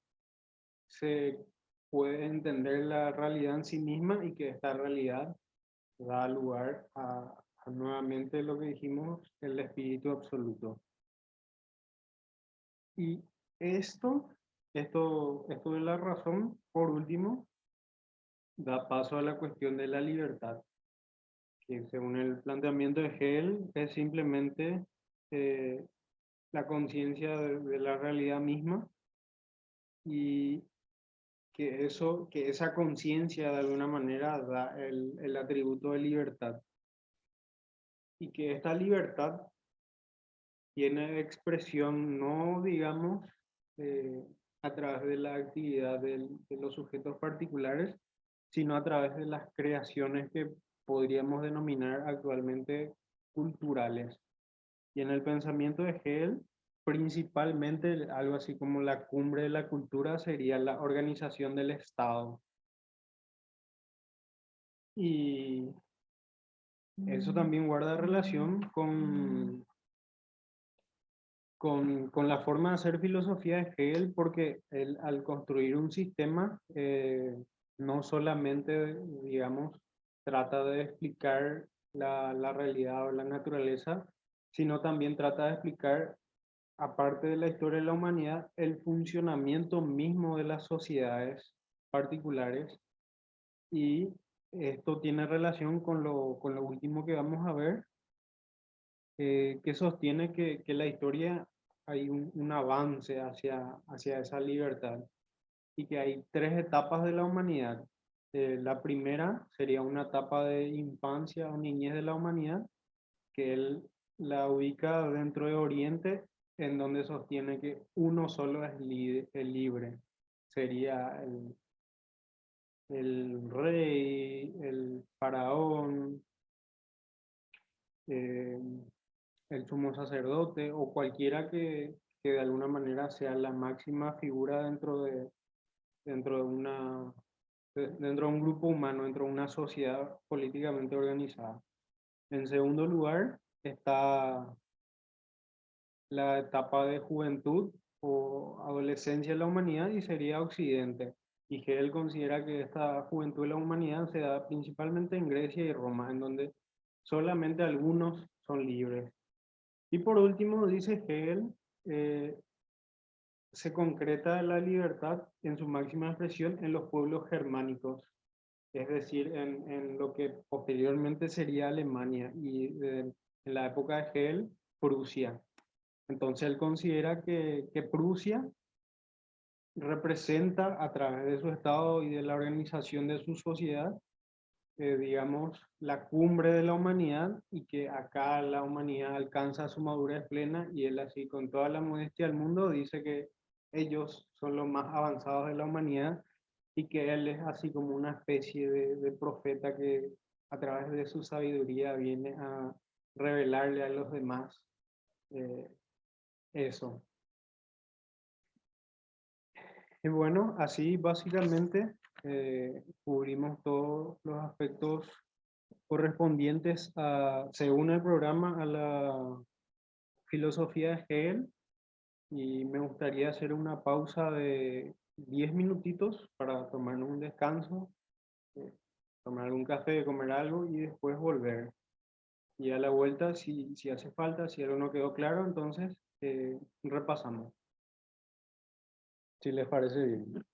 se puede entender la realidad en sí misma, y que esta realidad da lugar a nuevamente lo que dijimos, el espíritu absoluto. Y esto de la razón, por último, da paso a la cuestión de la libertad, que según el planteamiento de Hegel es simplemente eh, la conciencia de la realidad misma, y que esa conciencia de alguna manera da el atributo de libertad, y que esta libertad tiene expresión no, digamos, eh, a través de la actividad de los sujetos particulares, sino a través de las creaciones que podríamos denominar actualmente culturales. Y en el pensamiento de Hegel, principalmente algo así como la cumbre de la cultura sería la organización del Estado. Y eso también guarda relación con la forma de hacer filosofía de Hegel, porque él, al construir un sistema, no solamente, digamos, trata de explicar la realidad o la naturaleza, sino también trata de explicar, aparte de la historia de la humanidad, el funcionamiento mismo de las sociedades particulares. Y esto tiene relación con lo último que vamos a ver, que sostiene que la historia hay un avance hacia esa libertad, y que hay tres etapas de la humanidad. La primera sería una etapa de infancia o niñez de la humanidad, que él la ubica dentro de Oriente, en donde sostiene que uno solo es el libre. Sería el rey, el faraón, eh, el sumo sacerdote, o cualquiera que de alguna manera sea la máxima figura dentro de dentro de un grupo humano, dentro de una sociedad políticamente organizada. En segundo lugar está la etapa de juventud o adolescencia de la humanidad, y sería Occidente. Y Hegel considera que esta juventud de la humanidad se da principalmente en Grecia y Roma, en donde solamente algunos son libres. Y por último, dice Hegel, eh, se concreta la libertad en su máxima expresión en los pueblos germánicos, es decir, en lo que posteriormente sería Alemania, y en la época de Hegel, Prusia. Entonces él considera que Prusia representa, a través de su Estado y de la organización de su sociedad, digamos, la cumbre de la humanidad, y que acá la humanidad alcanza su madurez plena, y él, así con toda la modestia del mundo, dice que ellos son los más avanzados de la humanidad, y que él es así como una especie de profeta que a través de su sabiduría viene a revelarle a los demás eh, eso. Y bueno, así básicamente cubrimos todos los aspectos correspondientes según el programa, a la filosofía de Hegel. Y me gustaría hacer una pausa de 10 minutitos para tomar un descanso, eh, tomar algún café, comer algo y después volver. Y a la vuelta, si hace falta, si algo no quedó claro, entonces repasamos, si les parece bien.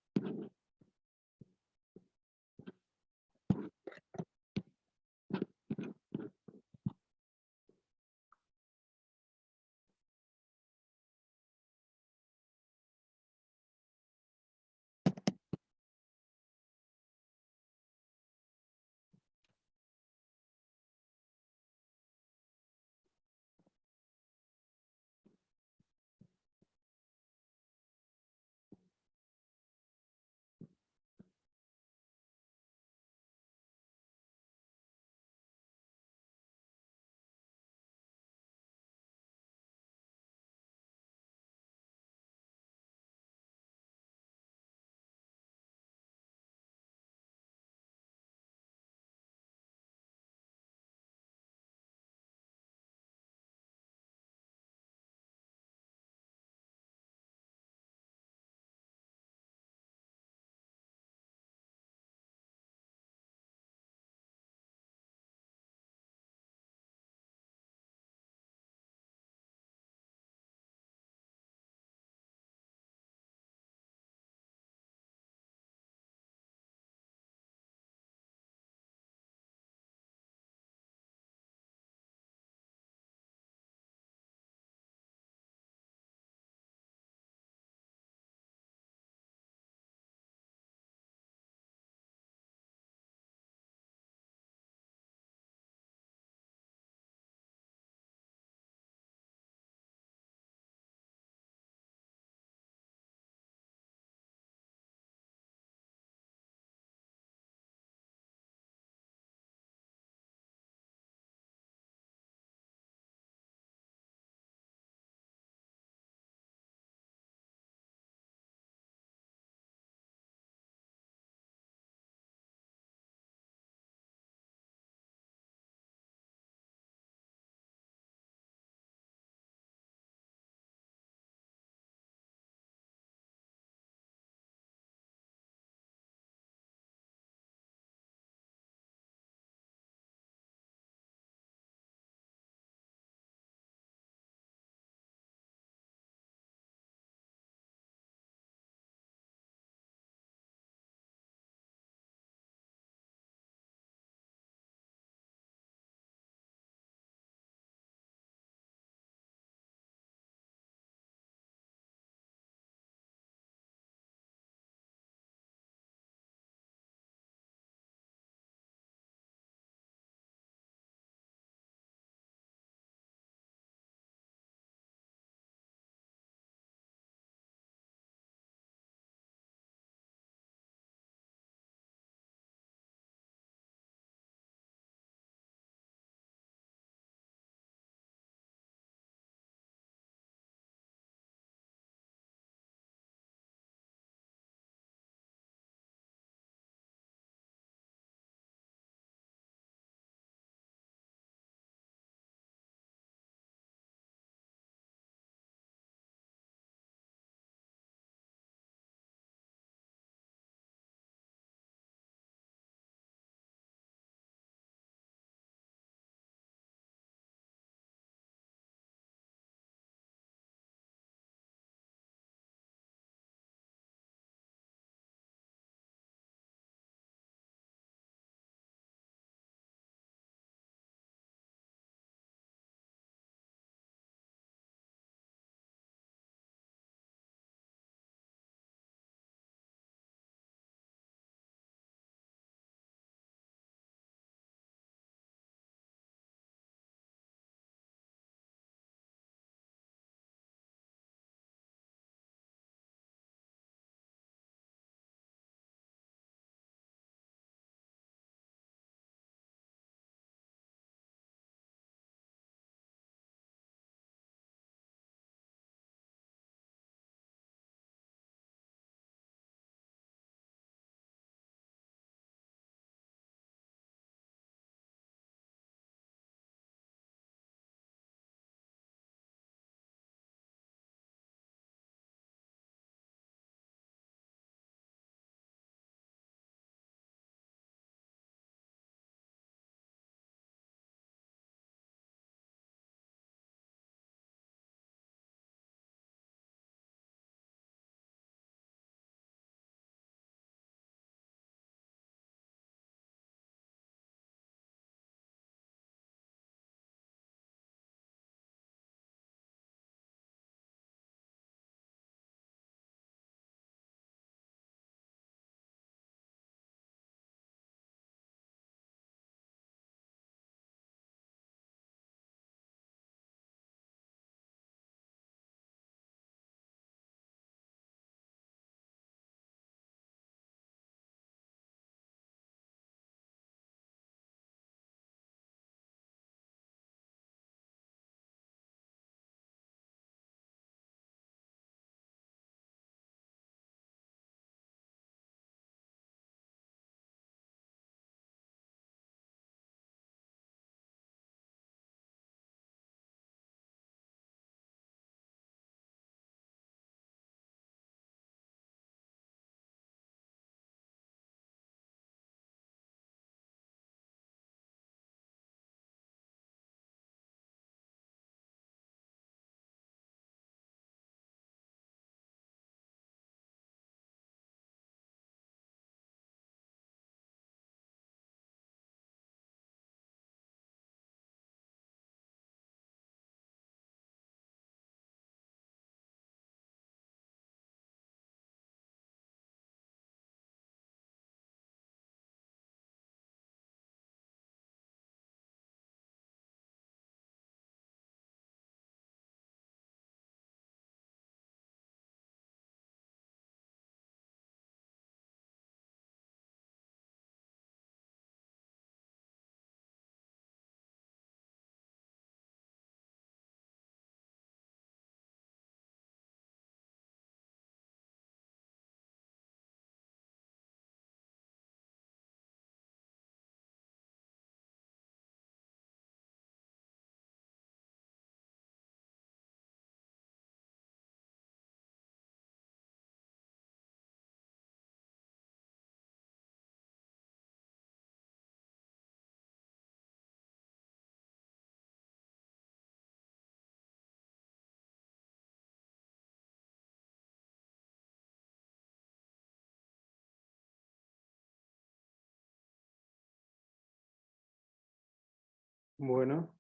Bueno,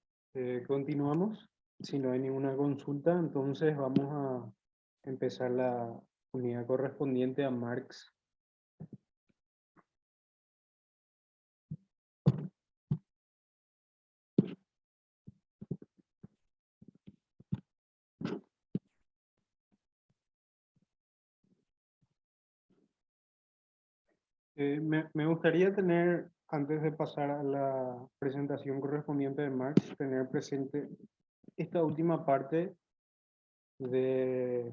continuamos. Si no hay ninguna consulta, entonces vamos a empezar la unidad correspondiente a Marx. Me gustaría tener, antes de pasar a la presentación correspondiente de Marx, tener presente esta última parte de,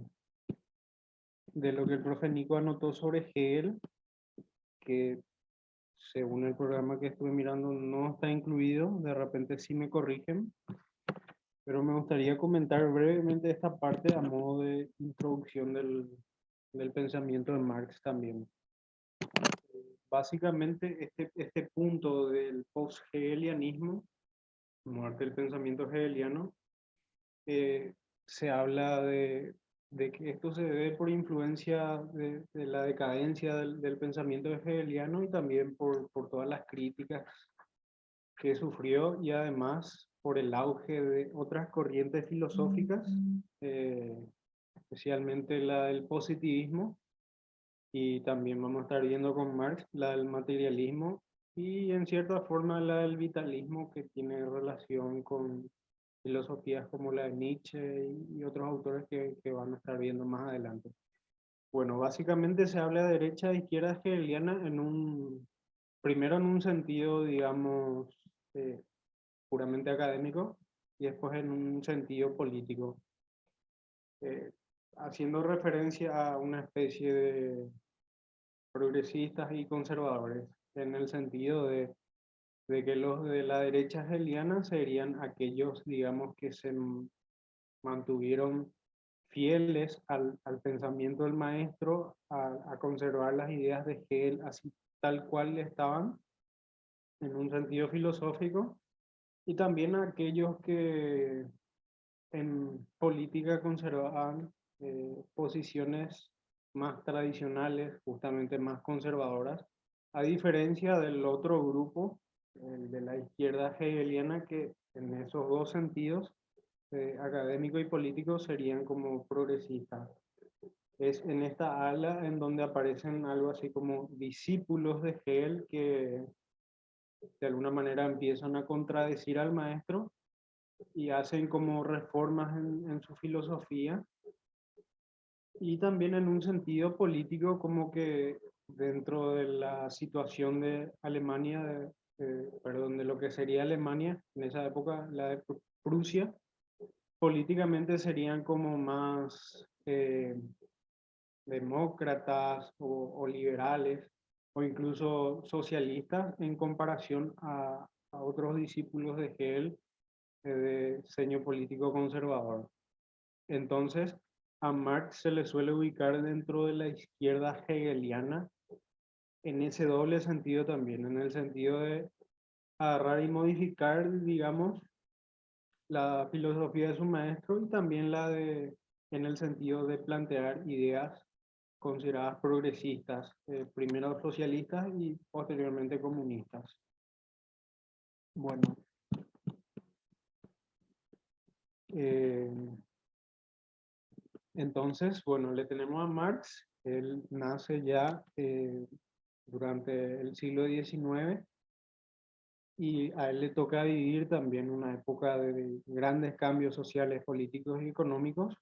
de lo que el profe Nico anotó sobre Hegel, que según el programa que estuve mirando no está incluido, de repente sí me corrigen, pero me gustaría comentar brevemente esta parte a modo de introducción del pensamiento de Marx también. Básicamente este punto del post-hegelianismo, muerte del pensamiento hegeliano, se habla de que esto se debe por influencia de la decadencia del pensamiento hegeliano y también por todas las críticas que sufrió y además por el auge de otras corrientes filosóficas, especialmente la del positivismo, y también vamos a estar viendo con Marx la del materialismo y en cierta forma la del vitalismo, que tiene relación con filosofías como la de Nietzsche y otros autores que van a estar viendo más adelante. Bueno, básicamente se habla de derecha e izquierda hegeliana primero en un sentido, digamos, puramente académico y después en un sentido político, eh, haciendo referencia a una especie de progresistas y conservadores, en el sentido de que los de la derecha hegeliana serían aquellos, digamos, que se mantuvieron fieles al pensamiento del maestro, a conservar las ideas de Hegel así tal cual estaban, en un sentido filosófico, y también a aquellos que en política conservaban posiciones más tradicionales, justamente más conservadoras, a diferencia del otro grupo, el de la izquierda hegeliana, que en esos dos sentidos, académico y político, serían como progresistas. Es en esta ala en donde aparecen algo así como discípulos de Hegel que de alguna manera empiezan a contradecir al maestro y hacen como reformas en su filosofía, y también en un sentido político, como que dentro de la situación de Alemania, perdón, de lo que sería Alemania en esa época, la de Prusia, políticamente serían como más demócratas o liberales o incluso socialistas en comparación a otros discípulos de Hegel, de diseño político conservador. Entonces, a Marx se le suele ubicar dentro de la izquierda hegeliana en ese doble sentido también, en el sentido de agarrar y modificar, digamos, la filosofía de su maestro y también en el sentido de plantear ideas consideradas progresistas, primero socialistas y posteriormente comunistas. Bueno, eh, entonces, bueno, le tenemos a Marx. Él nace ya durante el siglo XIX y a él le toca vivir también una época de grandes cambios sociales, políticos y económicos,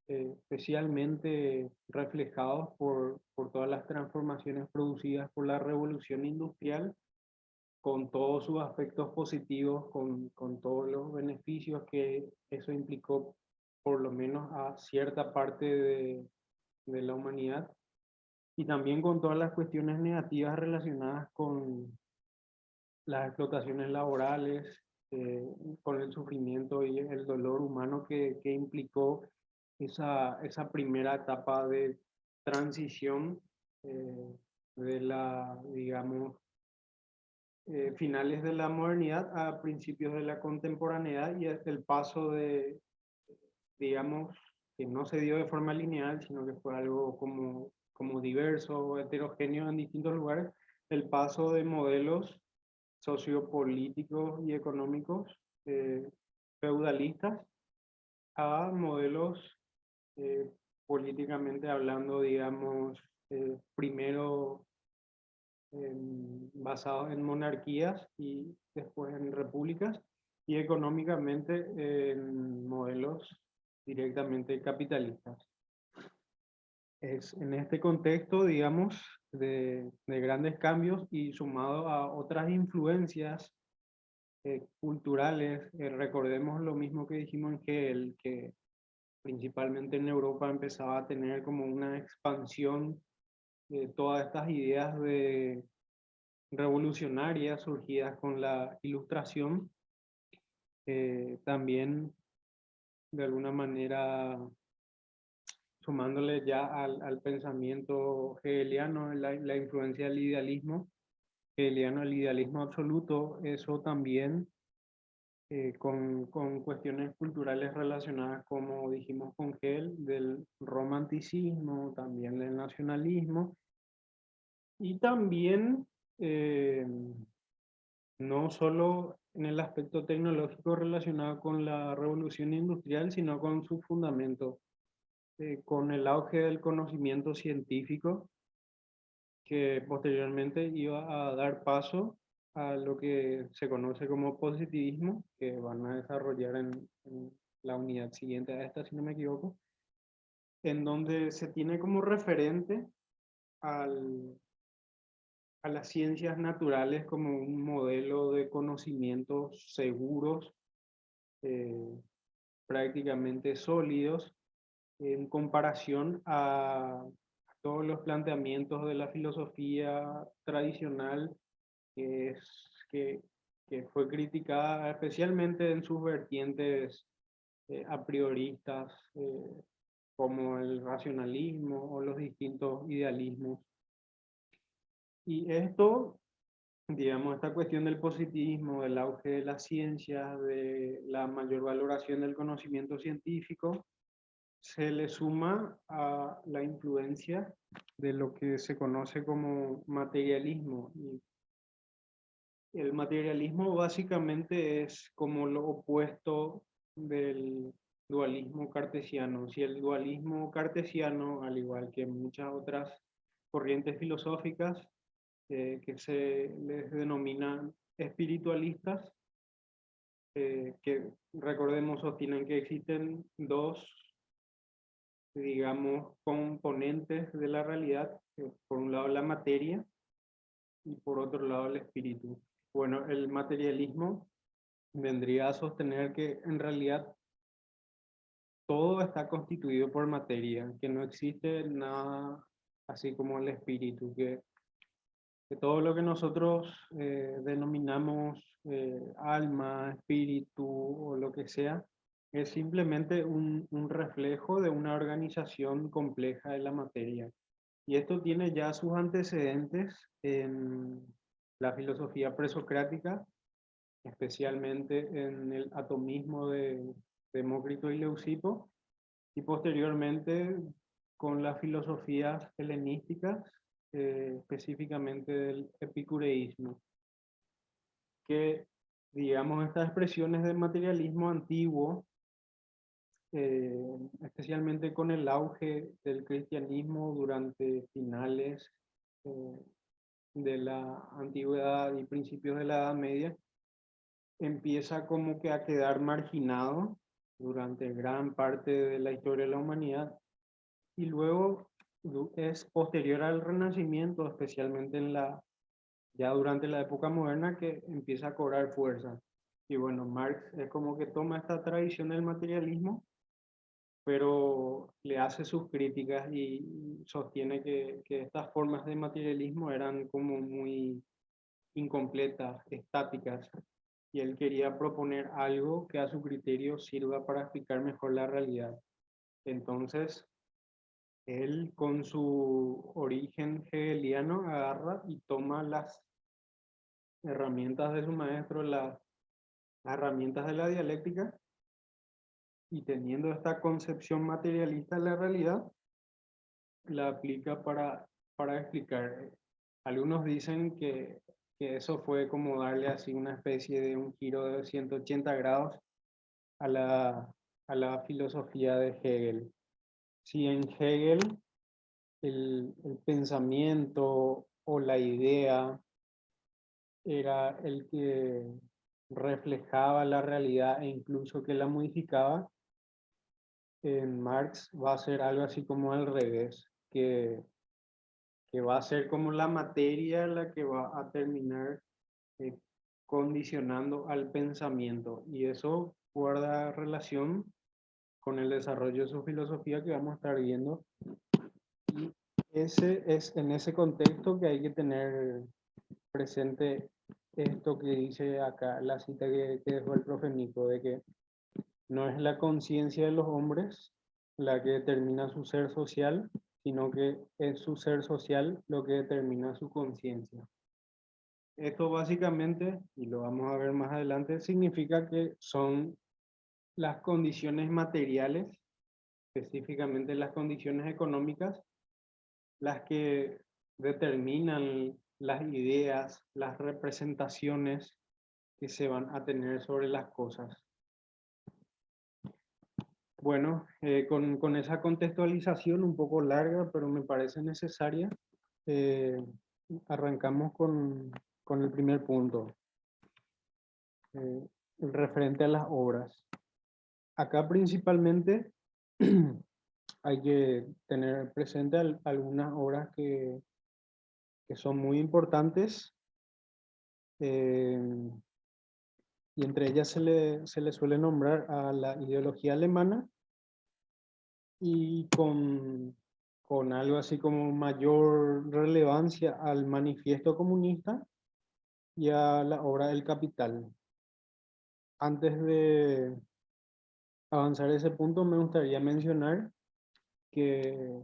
especialmente reflejados por todas las transformaciones producidas por la revolución industrial, con todos sus aspectos positivos, con todos los beneficios que eso implicó, por lo menos a cierta parte de la humanidad, y también con todas las cuestiones negativas relacionadas con las explotaciones laborales, con el sufrimiento y el dolor humano que implicó esa primera etapa de transición, de digamos, finales de la modernidad a principios de la contemporaneidad, y el paso digamos, que no se dio de forma lineal, sino que fue algo como diverso o heterogéneo en distintos lugares, el paso de modelos sociopolíticos y económicos feudalistas a modelos políticamente hablando, digamos, primero basados en monarquías y después en repúblicas, y económicamente en modelos directamente capitalistas. Es en este contexto, digamos, de grandes cambios y sumado a otras influencias culturales, recordemos lo mismo que dijimos en Hegel, que principalmente en Europa empezaba a tener como una expansión de todas estas ideas revolucionarias surgidas con la Ilustración, también de alguna manera sumándole ya al pensamiento hegeliano, la influencia del idealismo hegeliano, el idealismo absoluto, eso también con cuestiones culturales relacionadas, como dijimos con Hegel, del romanticismo, también del nacionalismo, y también no solo en el aspecto tecnológico relacionado con la revolución industrial, sino con su fundamento, con el auge del conocimiento científico, que posteriormente iba a dar paso a lo que se conoce como positivismo, que van a desarrollar en la unidad siguiente a esta, si no me equivoco, en donde se tiene como referente al, a las ciencias naturales como un modelo de conocimientos seguros, prácticamente sólidos, en comparación a todos los planteamientos de la filosofía tradicional que, que fue criticada especialmente en sus vertientes a prioristas, como el racionalismo o los distintos idealismos. Y esto, digamos, esta cuestión del positivismo, del auge de las ciencias, de la mayor valoración del conocimiento científico, se le suma a la influencia de lo que se conoce como materialismo. Y el materialismo básicamente es como lo opuesto del dualismo cartesiano. Si el dualismo cartesiano, al igual que muchas otras corrientes filosóficas que se les denominan espiritualistas, que recordemos sostienen que existen dos, digamos, componentes de la realidad, por un lado la materia y por otro lado el espíritu. Bueno, el materialismo vendría a sostener que en realidad todo está constituido por materia, que no existe nada así como el espíritu, que todo lo que nosotros denominamos alma, espíritu o lo que sea, es simplemente un reflejo de una organización compleja de la materia. Y esto tiene ya sus antecedentes en la filosofía presocrática, especialmente en el atomismo de Demócrito y Leucipo, y posteriormente con las filosofías helenísticas, específicamente del epicureísmo, que, digamos, estas expresiones del materialismo antiguo, especialmente con el auge del cristianismo durante finales de la antigüedad y principios de la Edad Media, empieza como que a quedar marginado durante gran parte de la historia de la humanidad, y luego es posterior al Renacimiento, especialmente ya durante la época moderna, que empieza a cobrar fuerza. Y bueno, Marx es como que toma esta tradición del materialismo, pero le hace sus críticas y sostiene que estas formas de materialismo eran como muy incompletas, estáticas, y él quería proponer algo que a su criterio sirva para explicar mejor la realidad. Entonces, él con su origen hegeliano agarra y toma las herramientas de su maestro, las herramientas de la dialéctica, y teniendo esta concepción materialista de la realidad, la aplica para explicar. Algunos dicen que eso fue como darle así una especie de un giro de 180 grados a la filosofía de Hegel. Si en Hegel el pensamiento o la idea era el que reflejaba la realidad e incluso que la modificaba, en Marx va a ser algo así como al revés, que va a ser como la materia la que va a terminar eh, condicionando al pensamiento. Y eso guarda relación con el desarrollo de su filosofía que vamos a estar viendo. Y ese es en ese contexto que hay que tener presente esto que dice acá, la cita que dejó el profe Nico, de que no es la conciencia de los hombres la que determina su ser social, sino que es su ser social lo que determina su conciencia. Esto básicamente, y lo vamos a ver más adelante, significa que son las condiciones materiales, específicamente las condiciones económicas, las que determinan las ideas, las representaciones que se van a tener sobre las cosas. Bueno, con esa contextualización un poco larga, pero me parece necesaria, eh, arrancamos con el primer punto, referente a las obras. Acá principalmente hay que tener presente algunas obras que son muy importantes, eh, y entre ellas se le suele nombrar a la ideología alemana y con algo así como mayor relevancia al manifiesto comunista y a la obra del Capital. Antes de avanzar a ese punto, me gustaría mencionar que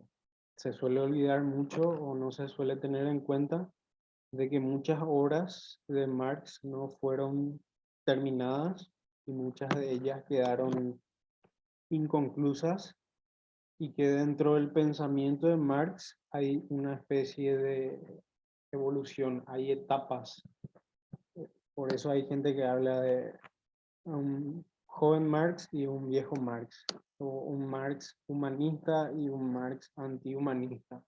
se suele olvidar mucho o no se suele tener en cuenta de que muchas obras de Marx no fueron terminadas y muchas de ellas quedaron inconclusas y que dentro del pensamiento de Marx hay una especie de evolución, hay etapas. Por eso hay gente que habla de un joven Marx y un viejo Marx, o un Marx humanista y un Marx antihumanista.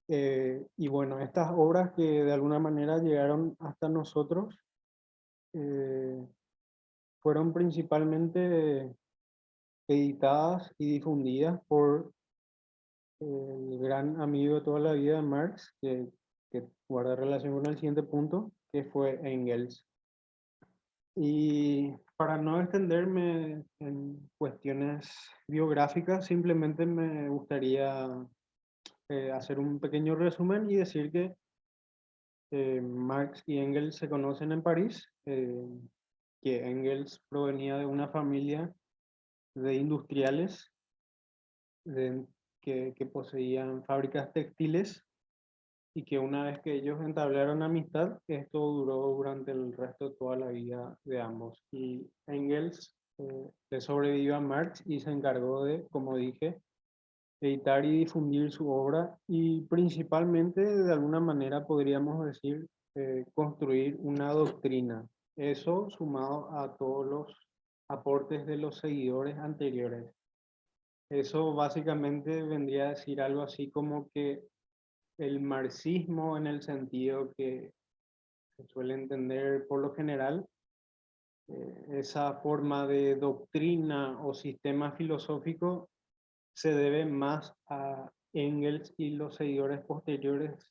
Y bueno, estas obras que de alguna manera llegaron hasta nosotros eh, fueron principalmente editadas y difundidas por el gran amigo de toda la vida de Marx, que guarda relación con el siguiente punto, que fue Engels. Y para no extenderme en cuestiones biográficas, simplemente me gustaría hacer un pequeño resumen y decir que Marx y Engels se conocen en París, que Engels provenía de una familia de industriales de, que poseían fábricas textiles y que una vez que ellos entablaron amistad, esto duró durante el resto de toda la vida de ambos. Y Engels le sobrevivió a Marx y se encargó de, como dije, editar y difundir su obra y principalmente, de alguna manera, podríamos decir, construir una doctrina. Eso sumado a todos los aportes de los seguidores anteriores. Eso básicamente vendría a decir algo así como que el marxismo, en el sentido que se suele entender por lo general, esa forma de doctrina o sistema filosófico se debe más a Engels y los seguidores posteriores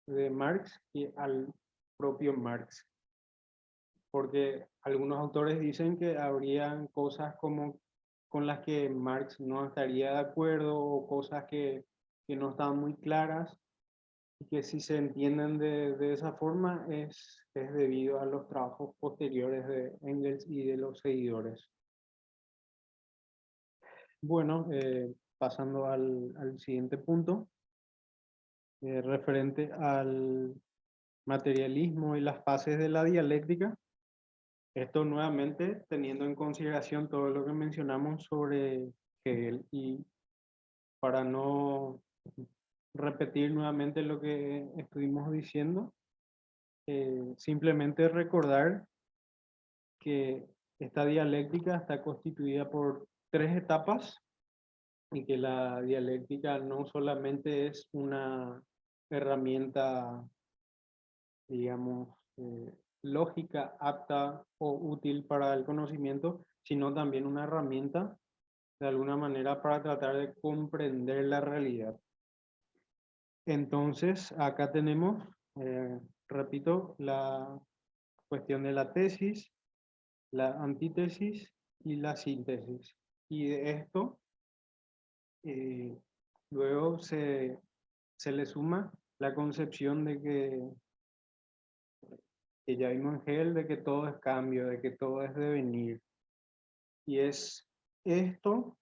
de Marx que al propio Marx. Porque algunos autores dicen que habrían cosas como con las que Marx no estaría de acuerdo o cosas que no estaban muy claras y que si se entienden de esa forma es debido a los trabajos posteriores de Engels y de los seguidores. Bueno, pasando al siguiente punto, referente al materialismo y las fases de la dialéctica. Esto nuevamente teniendo en consideración todo lo que mencionamos sobre Hegel y para no repetir nuevamente lo que estuvimos diciendo, simplemente recordar que esta dialéctica está constituida por 3 etapas y que la dialéctica no solamente es una herramienta, digamos, lógica, apta o útil para el conocimiento, sino también una herramienta de alguna manera para tratar de comprender la realidad. Entonces, acá tenemos, repito, la cuestión de la tesis, la antítesis y la síntesis. Y de esto, luego se le suma la concepción de que ya vimos en Hegel, de que todo es cambio, de que todo es devenir. Y es esto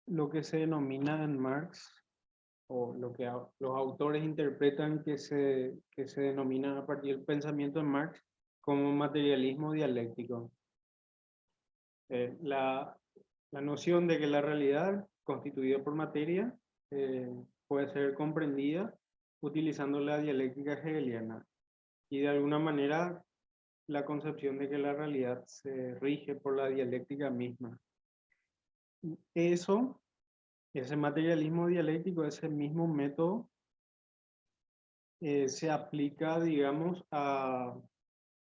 lo que se denomina en Marx, o lo que los autores interpretan que se denomina a partir del pensamiento de Marx como materialismo dialéctico. La noción de que la realidad constituida por materia puede ser comprendida utilizando la dialéctica hegeliana y de alguna manera la concepción de que la realidad se rige por la dialéctica misma. Eso, ese materialismo dialéctico, ese mismo método, se aplica, digamos,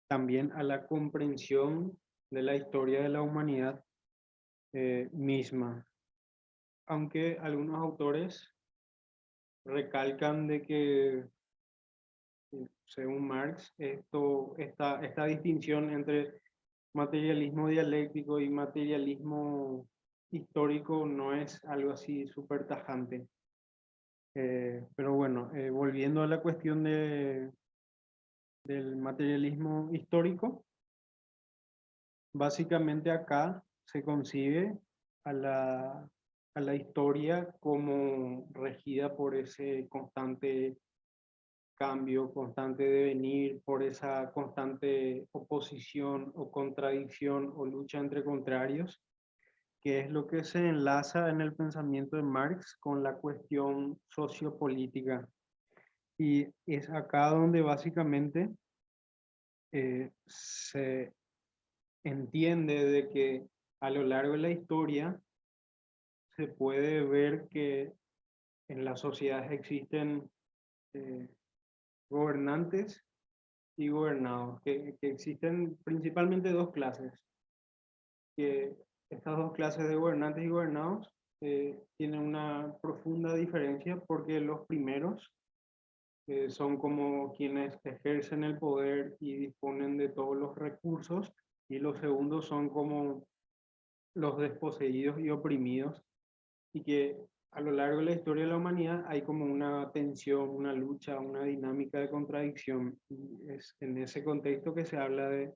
también a la comprensión de la historia de la humanidad misma. Aunque algunos autores recalcan de que, según Marx, esta distinción entre materialismo dialéctico y materialismo histórico no es algo así súper tajante. Pero bueno, volviendo a la cuestión del materialismo histórico, básicamente acá se concibe a la historia como regida por ese constante cambio, constante devenir, por esa constante oposición o contradicción o lucha entre contrarios, que es lo que se enlaza en el pensamiento de Marx con la cuestión sociopolítica. Y es acá donde básicamente se entiende de que a lo largo de la historia se puede ver que en las sociedades existen eh, gobernantes y gobernados, que existen principalmente 2 clases, que estas 2 clases de gobernantes y gobernados tienen una profunda diferencia porque los primeros son como quienes ejercen el poder y disponen de todos los recursos, y los segundos son como los desposeídos y oprimidos, y que a lo largo de la historia de la humanidad hay como una tensión, una lucha, una dinámica de contradicción, y es en ese contexto que se habla de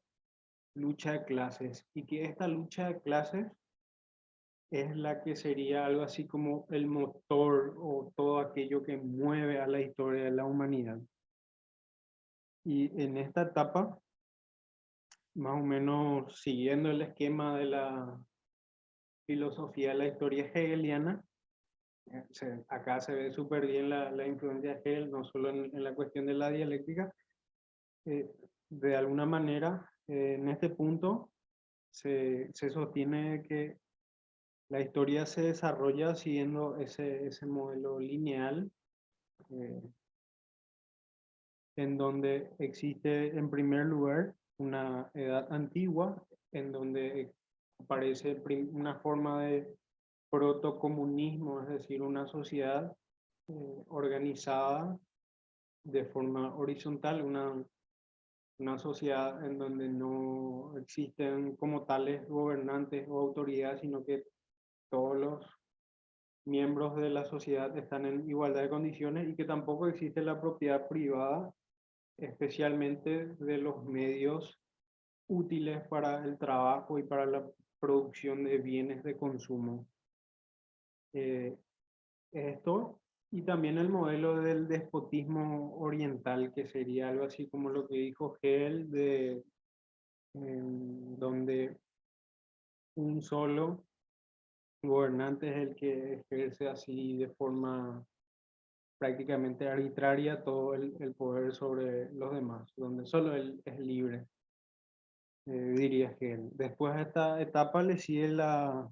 lucha de clases, y que esta lucha de clases es la que sería algo así como el motor o todo aquello que mueve a la historia de la humanidad. Y en esta etapa, más o menos siguiendo el esquema de la filosofía de la historia hegeliana, acá se ve súper bien la influencia de Hegel, no solo en la cuestión de la dialéctica. De alguna manera, en este punto, se sostiene que la historia se desarrolla siguiendo ese modelo lineal, eh, en donde existe en primer lugar una edad antigua, en donde aparece una forma de protocomunismo, es decir, una sociedad organizada de forma horizontal, una sociedad en donde no existen como tales gobernantes o autoridades, sino que todos los miembros de la sociedad están en igualdad de condiciones, y que tampoco existe la propiedad privada, especialmente de los medios útiles para el trabajo y para la producción de bienes de consumo. Esto, y también el modelo del despotismo oriental, que sería algo así como lo que dijo Hegel, donde un solo gobernante es el que ejerce así de forma prácticamente arbitraria todo el poder sobre los demás, donde solo él es libre. Diría que después de esta etapa le sigue la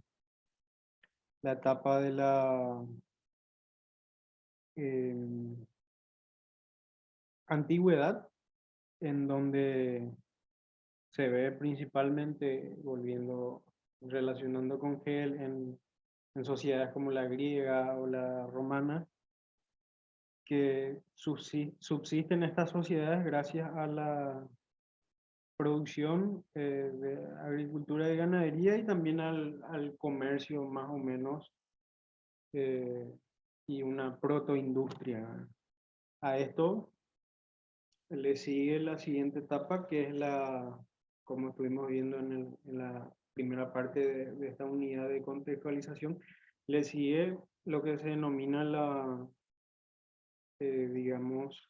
etapa de la eh, antigüedad, en donde se ve principalmente relacionando con Hegel en sociedades como la griega o la romana, que subsisten estas sociedades gracias a la producción de agricultura y ganadería y también al comercio más o menos eh, y una protoindustria. A esto le sigue la siguiente etapa que es como estuvimos viendo en la primera parte de esta unidad de contextualización, le sigue lo que se denomina digamos,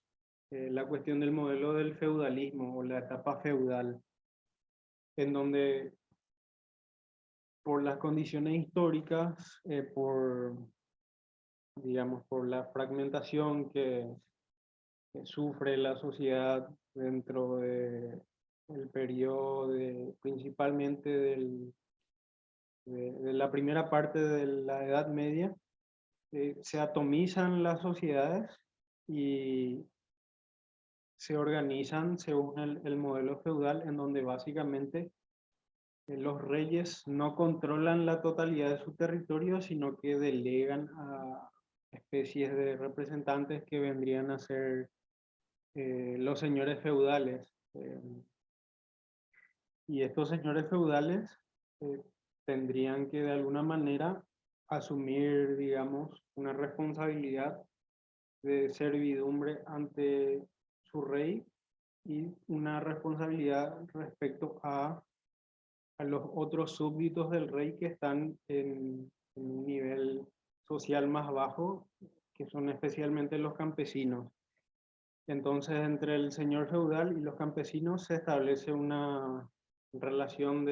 la cuestión del modelo del feudalismo o la etapa feudal, en donde por las condiciones históricas, digamos, por la fragmentación que sufre la sociedad dentro del periodo principalmente de la primera parte de la Edad Media, se atomizan las sociedades y se organizan según el modelo feudal, en donde básicamente los reyes no controlan la totalidad de su territorio, sino que delegan a especies de representantes que vendrían a ser los señores feudales. Y estos señores feudales eh, tendrían que de alguna manera asumir, digamos, una responsabilidad de servidumbre ante su rey y una responsabilidad respecto a los otros súbditos del rey que están en un nivel social más bajo, que son especialmente los campesinos. Entonces, entre el señor feudal y los campesinos se establece una relación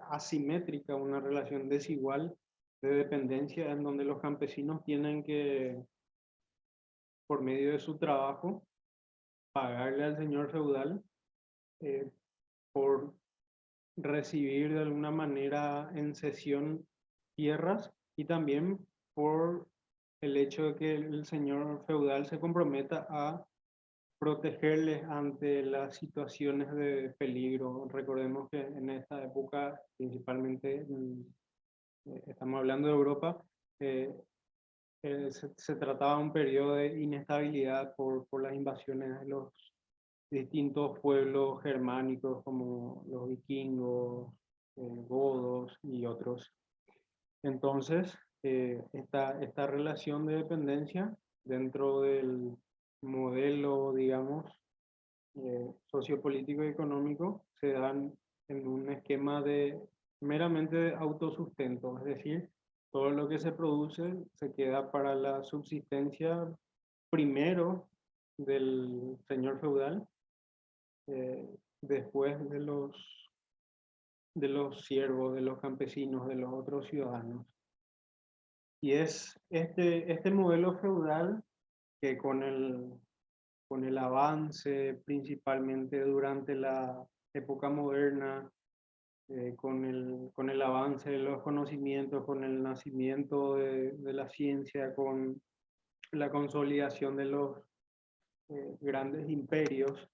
asimétrica, una relación desigual de dependencia, en donde los campesinos tienen que, por medio de su trabajo, pagarle al señor feudal por recibir de alguna manera en cesión tierras y también por el hecho de que el señor feudal se comprometa a protegerles ante las situaciones de peligro. Recordemos que en esta época, principalmente, estamos hablando de Europa, se trataba de un periodo de inestabilidad por las invasiones de los distintos pueblos germánicos como los vikingos, godos y otros. Entonces, esta relación de dependencia dentro del modelo, digamos, sociopolítico y económico se dan en un esquema de meramente de autosustento, es decir, todo lo que se produce se queda para la subsistencia primero del señor feudal, después de los siervos, de los campesinos, de los otros ciudadanos. Y es este modelo feudal que con el avance, principalmente durante la época moderna, con el avance de los conocimientos, con el nacimiento de la ciencia, con la consolidación de los grandes imperios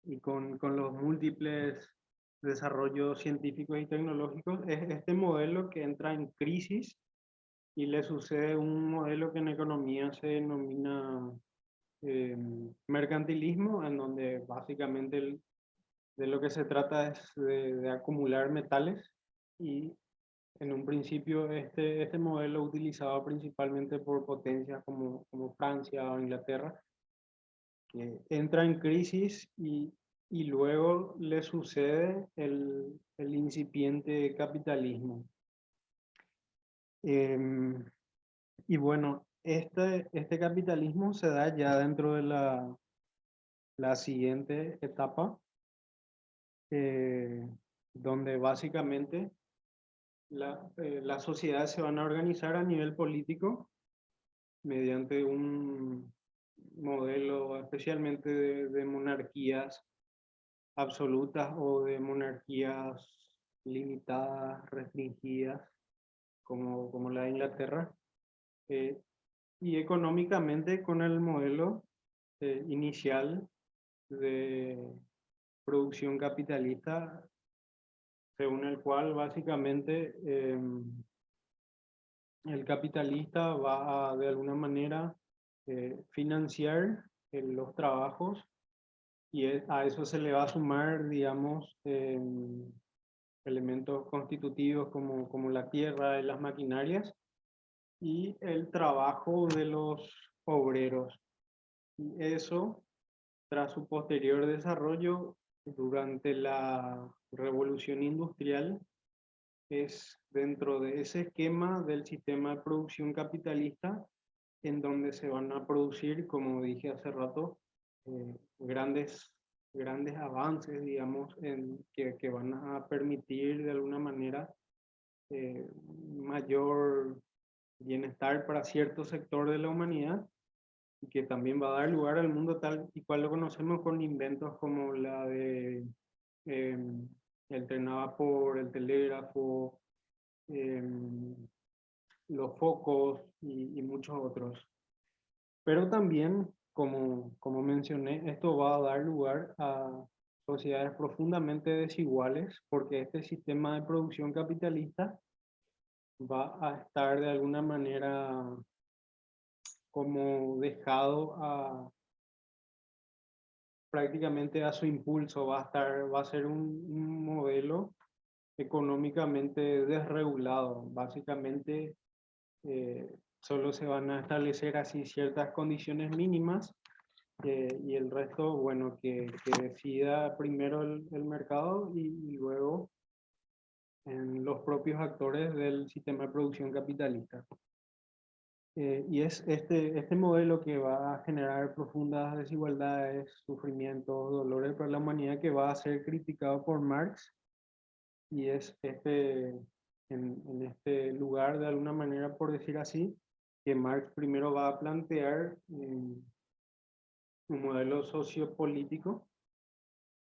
y con los múltiples desarrollos científicos y tecnológicos, es este modelo que entra en crisis y le sucede un modelo que en economía se denomina mercantilismo, en donde básicamente de lo que se trata es de acumular metales y en un principio este modelo utilizado principalmente por potencias como Francia o Inglaterra, que entra en crisis y luego le sucede el incipiente capitalismo. Y bueno, este capitalismo se da ya dentro de la siguiente etapa, donde básicamente las sociedades se van a organizar a nivel político mediante un modelo especialmente de monarquías absolutas o de monarquías limitadas, restringidas, como la de Inglaterra, eh, y económicamente con el modelo inicial de producción capitalista, según el cual básicamente el capitalista va a de alguna manera financiar los trabajos y a eso se le va a sumar, digamos, elementos constitutivos como la tierra y las maquinarias y el trabajo de los obreros. Y eso, tras su posterior desarrollo durante la revolución industrial, es dentro de ese esquema del sistema de producción capitalista en donde se van a producir, como dije hace rato, grandes avances, digamos, que van a permitir de alguna manera mayor bienestar para cierto sector de la humanidad y que también va a dar lugar al mundo tal y cual lo conocemos con inventos como la de el tren a vapor, el telégrafo, los focos y muchos otros. Pero también, como mencioné, esto va a dar lugar a sociedades profundamente desiguales porque este sistema de producción capitalista va a estar de alguna manera como dejado prácticamente a su impulso, va a ser un modelo económicamente desregulado. Básicamente, solo se van a establecer así ciertas condiciones mínimas y el resto, bueno, que decida primero el mercado y luego en los propios actores del sistema de producción capitalista. Y es este modelo que va a generar profundas desigualdades, sufrimientos, dolores para la humanidad que va a ser criticado por Marx y es en este lugar de alguna manera, por decir así, que Marx primero va a plantear un modelo sociopolítico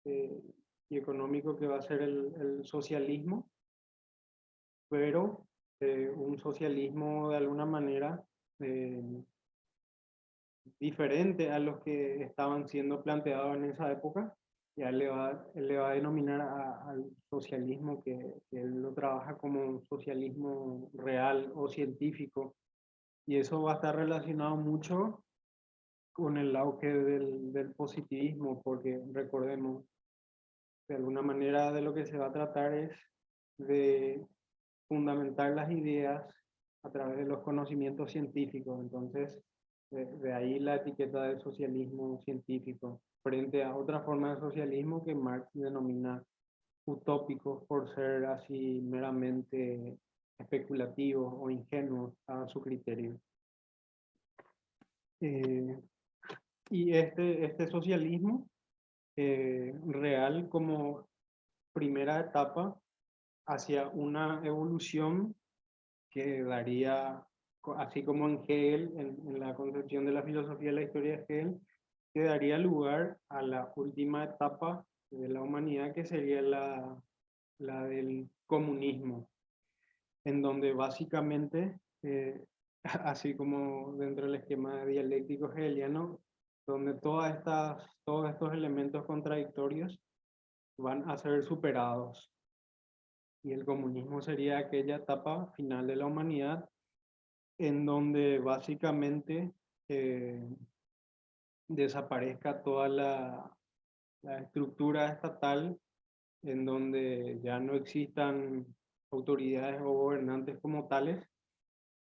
y económico que va a ser el socialismo, pero un socialismo de alguna manera diferente a los que estaban siendo planteados en esa época. Ya él le va a denominar al socialismo que él lo trabaja como un socialismo real o científico. Y eso va a estar relacionado mucho con el auge del positivismo, porque recordemos, de alguna manera de lo que se va a tratar es de fundamentar las ideas a través de los conocimientos científicos. Entonces, de ahí la etiqueta de socialismo científico, frente a otra forma de socialismo que Marx denomina utópicos por ser así meramente especulativos o ingenuos a su criterio. Y este socialismo real como primera etapa hacia una evolución que daría, así como en Hegel, en la concepción de la filosofía de la historia de Hegel, que daría lugar a la última etapa de la humanidad, que sería la del comunismo, en donde básicamente, así como dentro del esquema dialéctico hegeliano, donde todos estos elementos contradictorios van a ser superados. Y el comunismo sería aquella etapa final de la humanidad en donde básicamente desaparezca toda la estructura estatal, en donde ya no existan autoridades o gobernantes como tales,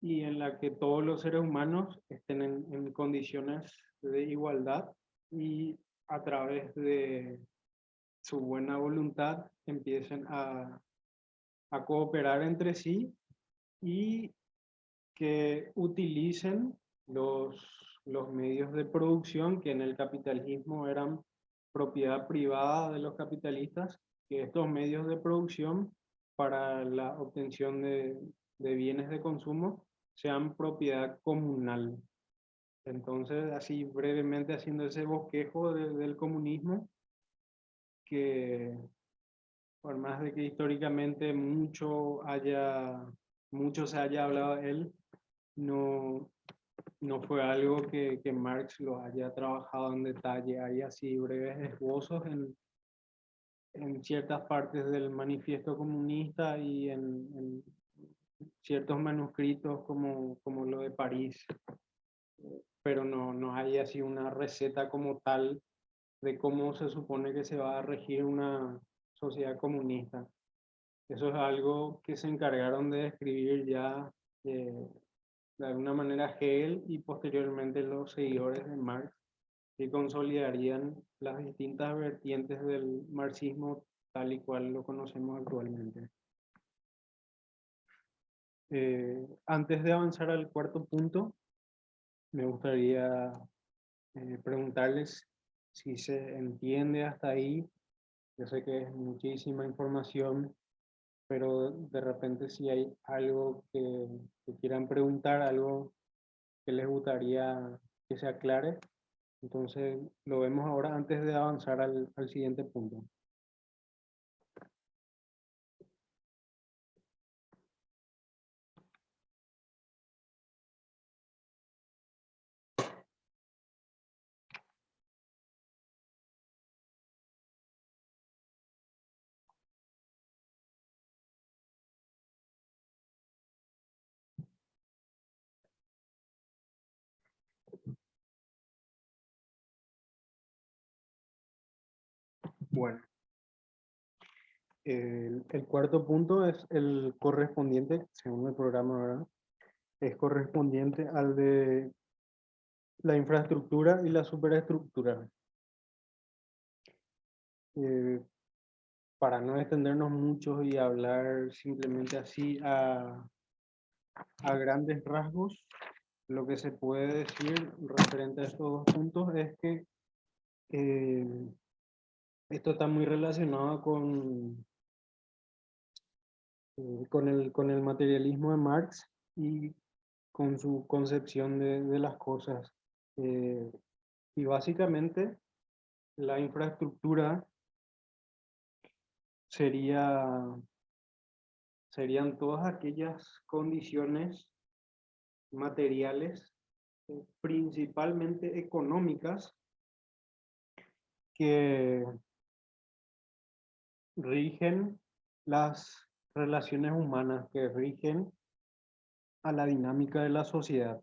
y en la que todos los seres humanos estén en condiciones de igualdad y a través de su buena voluntad empiecen a cooperar entre sí y que utilicen los medios de producción que en el capitalismo eran propiedad privada de los capitalistas, que estos medios de producción para la obtención de bienes de consumo sean propiedad comunal. Entonces, así brevemente haciendo ese bosquejo del comunismo, que por más de que históricamente mucho se haya hablado de él, no, no fue algo que Marx lo haya trabajado en detalle. Hay así breves esbozos en ciertas partes del manifiesto comunista y en ciertos manuscritos como lo de París, pero no hay así una receta como tal de cómo se supone que se va a regir una sociedad comunista. Eso es algo que se encargaron de describir ya de alguna manera Hegel y posteriormente los seguidores de Marx, que consolidarían las distintas vertientes del marxismo tal y cual lo conocemos actualmente. Antes de avanzar al cuarto punto, me gustaría preguntarles si se entiende hasta ahí. Yo sé que es muchísima información, pero de repente si hay algo que quieran preguntar, algo que les gustaría que se aclare, entonces lo vemos ahora antes de avanzar al siguiente punto. Bueno, el cuarto punto es el correspondiente, según el programa, ¿verdad? Es correspondiente al de la infraestructura y la superestructura. Eh, para no extendernos mucho y hablar simplemente así a grandes rasgos, lo que se puede decir referente a estos dos puntos es que eh, esto está muy relacionado con el materialismo de Marx y con su concepción de las cosas. Eh, y básicamente la infraestructura sería, serían todas aquellas condiciones materiales, principalmente económicas, que rigen las relaciones humanas, que rigen a la dinámica de la sociedad.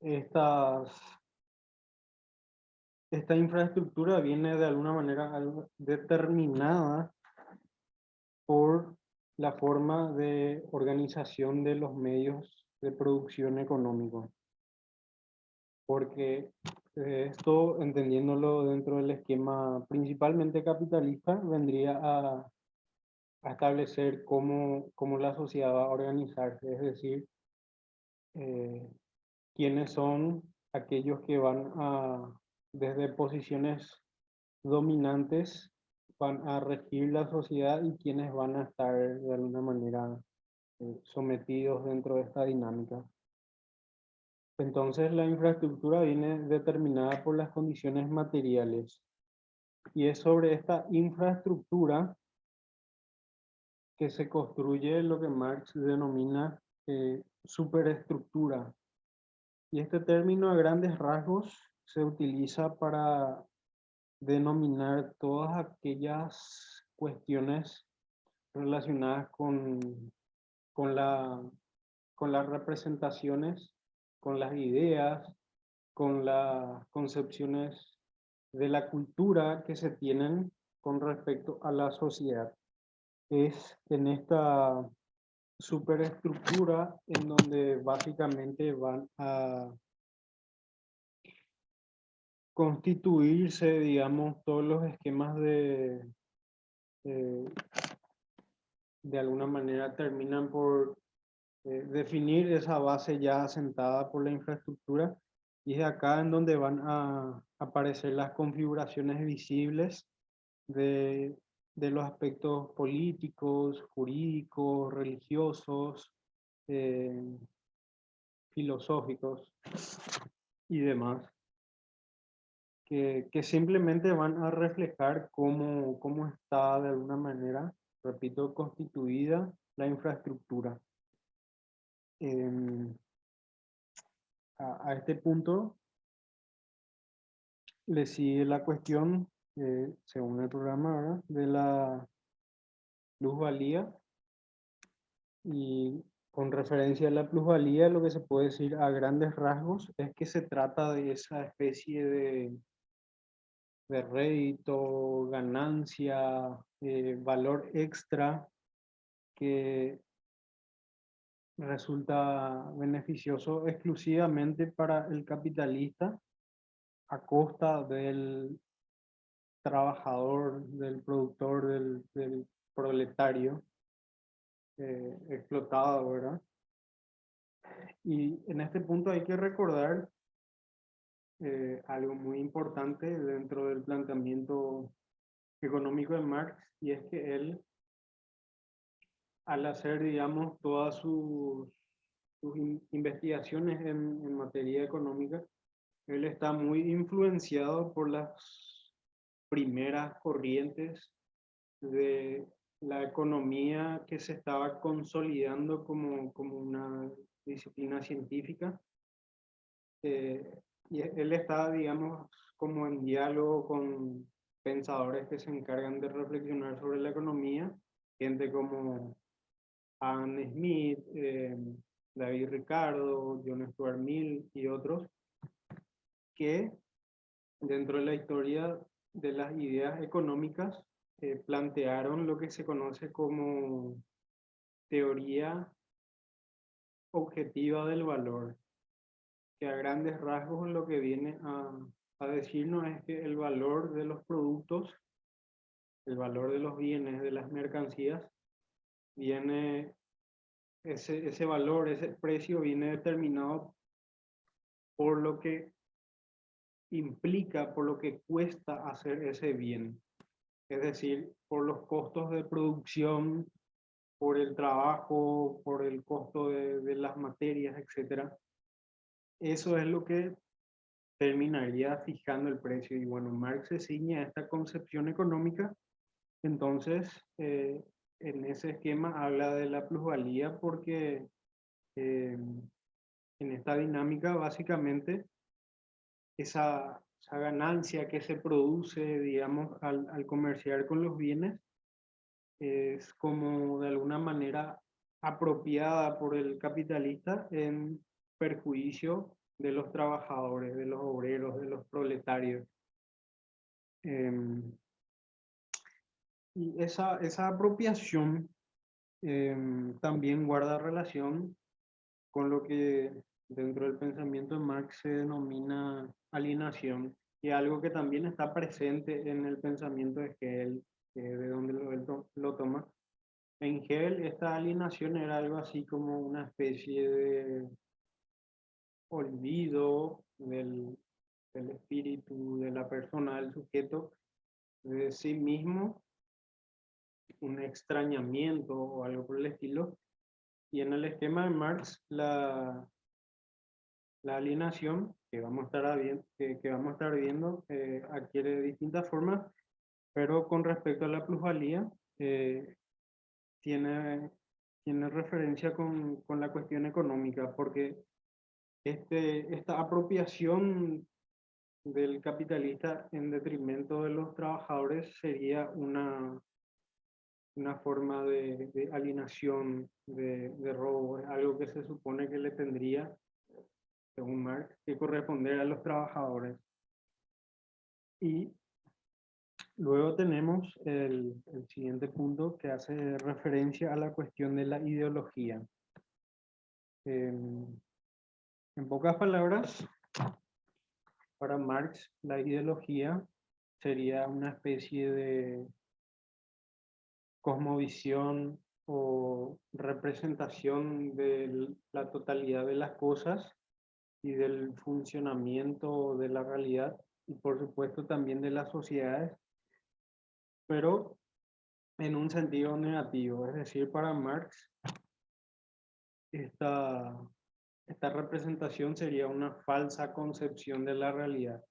Estas, esta infraestructura viene de alguna manera determinada por la forma de organización de los medios de producción económico. Porque esto, entendiéndolo dentro del esquema principalmente capitalista, vendría a establecer cómo la sociedad va a organizarse, es decir, eh, quiénes son aquellos que van desde posiciones dominantes, van a regir la sociedad y quienes van a estar de alguna manera sometidos dentro de esta dinámica. Entonces la infraestructura viene determinada por las condiciones materiales y es sobre esta infraestructura que se construye lo que Marx denomina superestructura. Y este término a grandes rasgos se utiliza para denominar todas aquellas cuestiones relacionadas con, la, con las representaciones, con las ideas, con las concepciones de la cultura que se tienen con respecto a la sociedad. Es en esta superestructura en donde básicamente van a constituirse, digamos, todos los esquemas eh, de alguna manera terminan por definir esa base ya asentada por la infraestructura, y es acá en donde van a aparecer las configuraciones visibles de, de los aspectos políticos, jurídicos, religiosos, eh, filosóficos y demás, que simplemente van a reflejar cómo está de alguna manera, repito, constituida la infraestructura. Em, a este punto le sigue la cuestión, según el programa, ¿verdad?, de la plusvalía. Y con referencia a la plusvalía, lo que se puede decir a grandes rasgos es que se trata de esa especie de rédito, ganancia, valor extra que resulta beneficioso exclusivamente para el capitalista a costa del trabajador, del productor, del proletario explotado, ¿verdad? Y en este punto hay que recordar algo muy importante dentro del planteamiento económico de Marx, y es que él, al hacer, digamos, todas sus investigaciones en materia económica, él está muy influenciado por las primeras corrientes de la economía que se estaba consolidando como una disciplina científica. Y él está, digamos, como en diálogo con pensadores que se encargan de reflexionar sobre la economía, gente como Adam Smith, David Ricardo, John Stuart Mill y otros, que dentro de la historia de las ideas económicas plantearon lo que se conoce como teoría objetiva del valor, que a grandes rasgos lo que viene a decirnos es que el valor de los productos, el valor de los bienes, de las mercancías, viene, ese valor, ese precio viene determinado por lo que implica, por lo que cuesta hacer ese bien. Es decir, por los costos de producción, por el trabajo, por el costo de las materias, etc. Eso es lo que terminaría fijando el precio. Y bueno, Marx se ciña a esta concepción económica. Entonces, en ese esquema habla de la plusvalía porque en esta dinámica básicamente esa ganancia que se produce, digamos, al comerciar con los bienes es como de alguna manera apropiada por el capitalista en perjuicio de los trabajadores, de los obreros, de los proletarios. Y esa apropiación también guarda relación con lo que dentro del pensamiento de Marx se denomina alienación, y algo que también está presente en el pensamiento de Hegel, de donde lo toma. En Hegel esta alienación era algo así como una especie de olvido del espíritu, de la persona, del sujeto, de sí mismo, un extrañamiento o algo por el estilo. Y en el esquema de Marx, la alienación que vamos a estar viendo adquiere distintas formas, pero con respecto a la plusvalía, tiene, tiene referencia con la cuestión económica, porque esta apropiación del capitalista en detrimento de los trabajadores sería una forma de alienación, de robo, es algo que se supone que le tendría, según Marx, que corresponder a los trabajadores. Y luego tenemos el siguiente punto que hace referencia a la cuestión de la ideología. En pocas palabras, para Marx, la ideología sería una especie de cosmovisión o representación de la totalidad de las cosas y del funcionamiento de la realidad, y por supuesto también de las sociedades, pero en un sentido negativo. Es decir, para Marx, esta esta representación sería una falsa concepción de la realidad.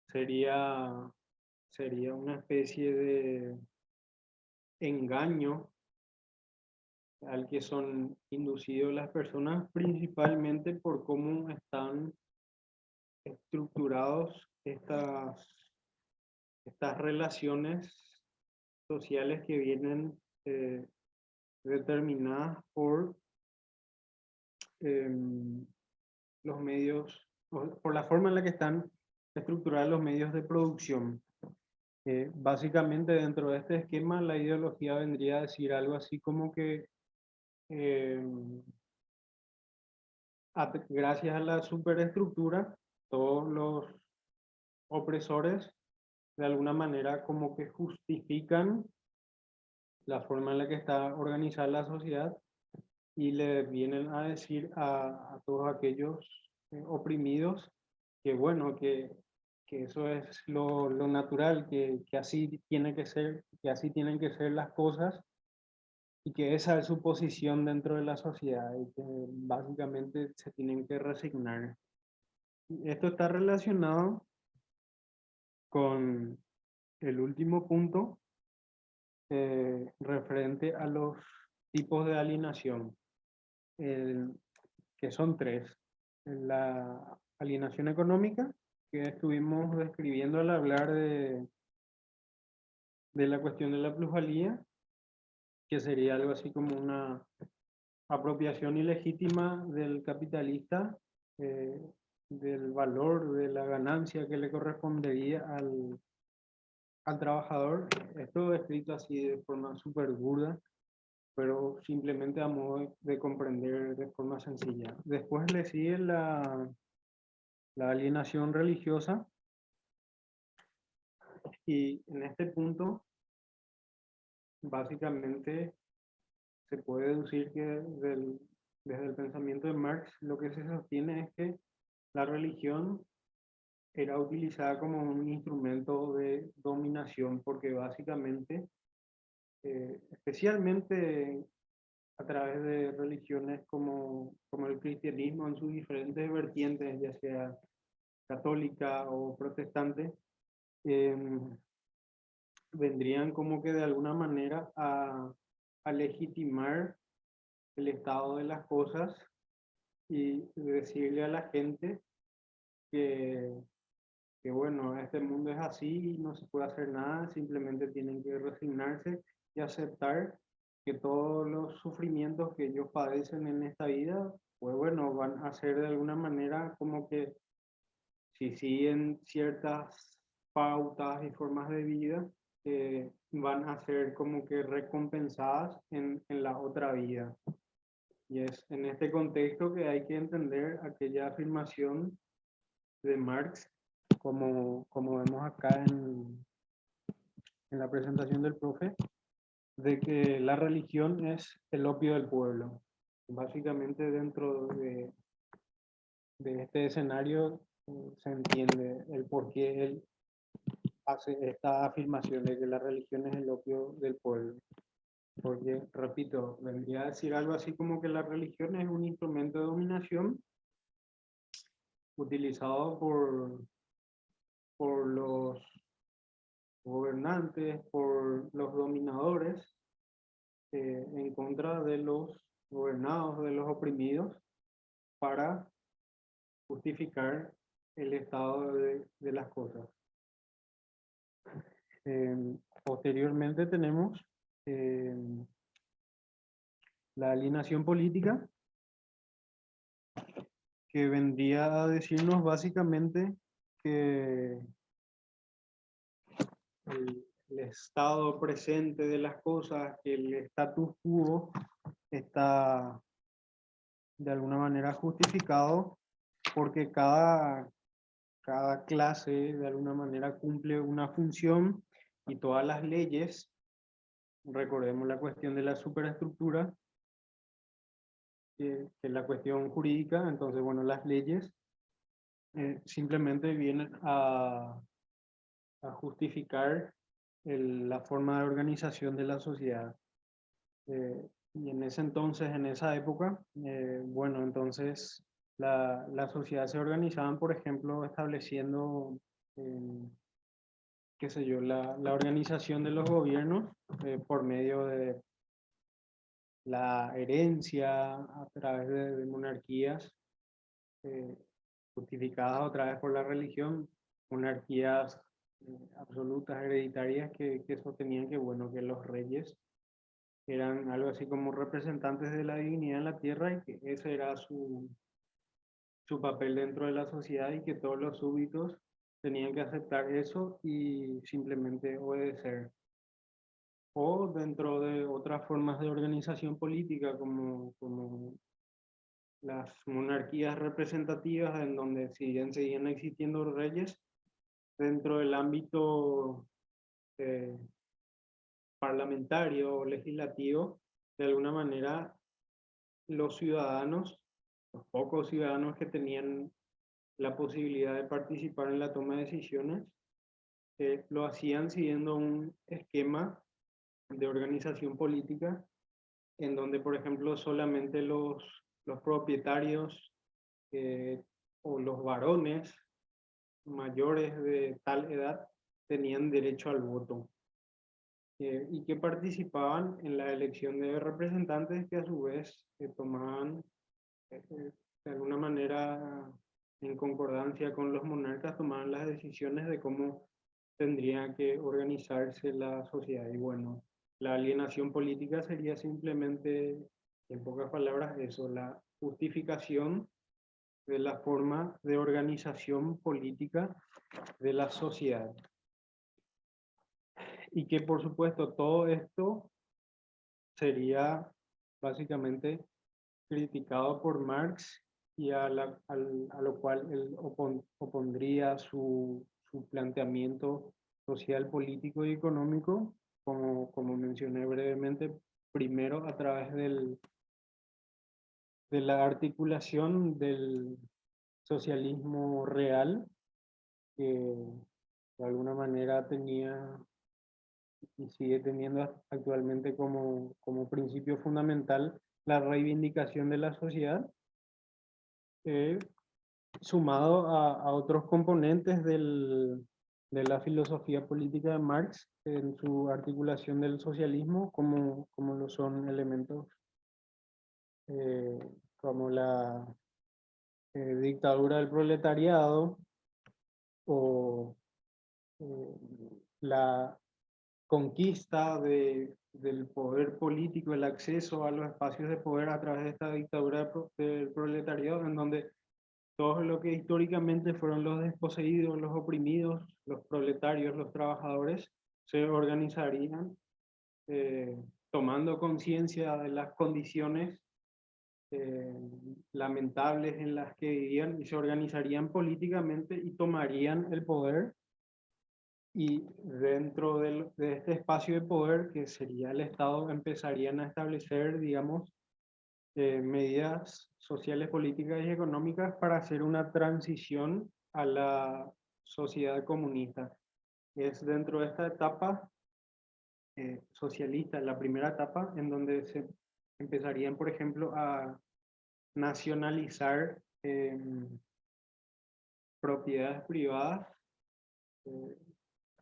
Sería una especie de engaño al que son inducidos las personas, principalmente por cómo están estructurados estas relaciones sociales que vienen determinadas por los medios, por la forma en la que están estructurados los medios de producción. Básicamente dentro de este esquema la ideología vendría a decir algo así como que gracias a la superestructura todos los opresores de alguna manera como que justifican la forma en la que está organizada la sociedad y le vienen a decir a todos aquellos oprimidos que bueno, que eso es lo natural, que así tiene que ser, que así tienen que ser las cosas y que esa es su posición dentro de la sociedad y que básicamente se tienen que resignar. Esto está relacionado con el último punto referente a los tipos de alienación, que son tres. La alienación económica, que estuvimos describiendo al hablar de la cuestión de la plusvalía, que sería algo así como una apropiación ilegítima del capitalista del valor de la ganancia que le correspondería al trabajador. Esto escrito así de forma súper burda, pero simplemente a modo de comprender de forma sencilla. Después le sigue la alienación religiosa, y en este punto básicamente se puede deducir que desde el pensamiento de Marx lo que se sostiene es que la religión era utilizada como un instrumento de dominación, porque básicamente, especialmente a través de religiones como el cristianismo en sus diferentes vertientes, ya sea católica o protestante, vendrían como que de alguna manera a legitimar el estado de las cosas y decirle a la gente que bueno, este mundo es así y no se puede hacer nada, simplemente tienen que resignarse y aceptar que todos los sufrimientos que ellos padecen en esta vida, pues bueno, van a ser de alguna manera como que si siguen ciertas pautas y formas de vida, van a ser como que recompensadas en la otra vida. Y es en este contexto que hay que entender aquella afirmación de Marx, como vemos acá en la presentación del profe, de que la religión es el opio del pueblo. Básicamente dentro de este escenario se entiende el por qué él hace esta afirmación de que la religión es el opio del pueblo. Porque, repito, vendría a decir algo así como que la religión es un instrumento de dominación utilizado por los gobernantes, por los dominadores, en contra de los gobernados, de los oprimidos, para justificar el estado de las cosas. Posteriormente tenemos la alienación política, que vendría a decirnos básicamente que el estado presente de las cosas, que el status quo está de alguna manera justificado porque cada clase de alguna manera cumple una función y todas las leyes, recordemos la cuestión de la superestructura, que es la cuestión jurídica, entonces bueno, las leyes simplemente vienen a justificar la forma de organización de la sociedad. Y en ese entonces, en esa época, bueno, entonces la sociedad se organizaban, por ejemplo, estableciendo, qué sé yo, la organización de los gobiernos por medio de la herencia a través de monarquías eh, justificadas otra vez por la religión, monarquías absolutas, hereditarias, que sostenían que, bueno, que los reyes eran algo así como representantes de la divinidad en la tierra y que ese era su papel dentro de la sociedad y que todos los súbditos tenían que aceptar eso y simplemente obedecer. O dentro de otras formas de organización política como las monarquías representativas, en donde si bien seguían existiendo reyes, dentro del ámbito eh, parlamentario o legislativo, de alguna manera los ciudadanos, los pocos ciudadanos que tenían la posibilidad de participar en la toma de decisiones, lo hacían siguiendo un esquema de organización política en donde, por ejemplo, solamente los propietarios o los varones mayores de tal edad tenían derecho al voto y que participaban en la elección de representantes que a su vez tomaban de alguna manera en concordancia con los monarcas, tomaban las decisiones de cómo tendría que organizarse la sociedad. Y bueno, la alienación política sería simplemente, en pocas palabras, eso, la justificación de la forma de organización política de la sociedad. Y que por supuesto todo esto sería básicamente criticado por Marx y a lo cual él opondría su planteamiento social, político y económico, como mencioné brevemente, primero a través de la articulación del socialismo real, que de alguna manera tenía y sigue teniendo actualmente como principio fundamental la reivindicación de la sociedad, eh, sumado a otros componentes de la filosofía política de Marx en su articulación del socialismo, como lo son elementos eh, como la dictadura del proletariado o eh, la conquista del poder político, el acceso a los espacios de poder a través de esta dictadura del proletariado, en donde todo lo que históricamente fueron los desposeídos, los oprimidos, los proletarios, los trabajadores, se organizarían tomando conciencia de las condiciones eh, lamentables en las que vivían y se organizarían políticamente y tomarían el poder y dentro de este espacio de poder que sería el Estado empezarían a establecer, digamos, medidas sociales, políticas y económicas para hacer una transición a la sociedad comunista. Es dentro de esta etapa socialista, la primera etapa, en donde se empezarían, por ejemplo, a nacionalizar propiedades privadas eh,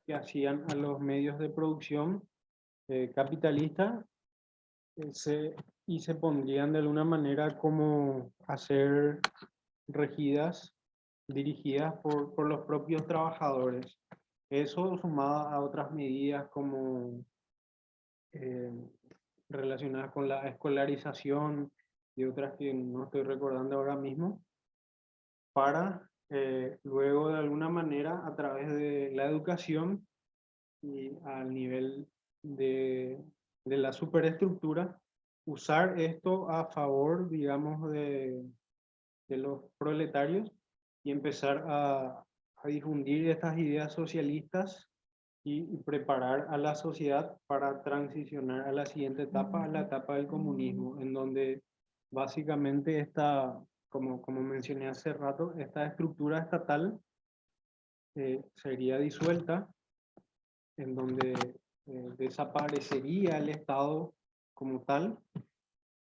que hacían a los medios de producción capitalistas y se pondrían de alguna manera como a ser regidas, dirigidas por los propios trabajadores. Eso sumado a otras medidas como eh, relacionadas con la escolarización y otras que no estoy recordando ahora mismo, para luego de alguna manera a través de la educación y al nivel de la superestructura, usar esto a favor, digamos, de los proletarios y empezar a difundir estas ideas socialistas y preparar a la sociedad para transicionar a la siguiente etapa, a la etapa del comunismo, en donde básicamente esta, como mencioné hace rato, esta estructura estatal sería disuelta, en donde desaparecería el Estado como tal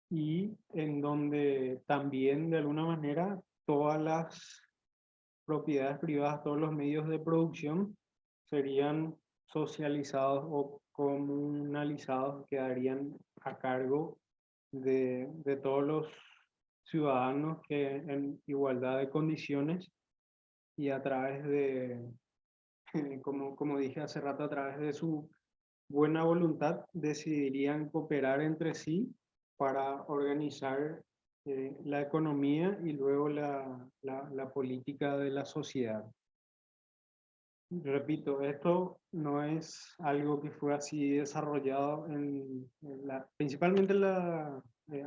y en donde también de alguna manera todas las propiedades privadas, todos los medios de producción serían socializados o comunalizados, quedarían a cargo de todos los ciudadanos que en igualdad de condiciones y a través de, como dije hace rato, a través de su buena voluntad decidirían cooperar entre sí para organizar la economía y luego la política de la sociedad. Repito, esto no es algo que fue así desarrollado principalmente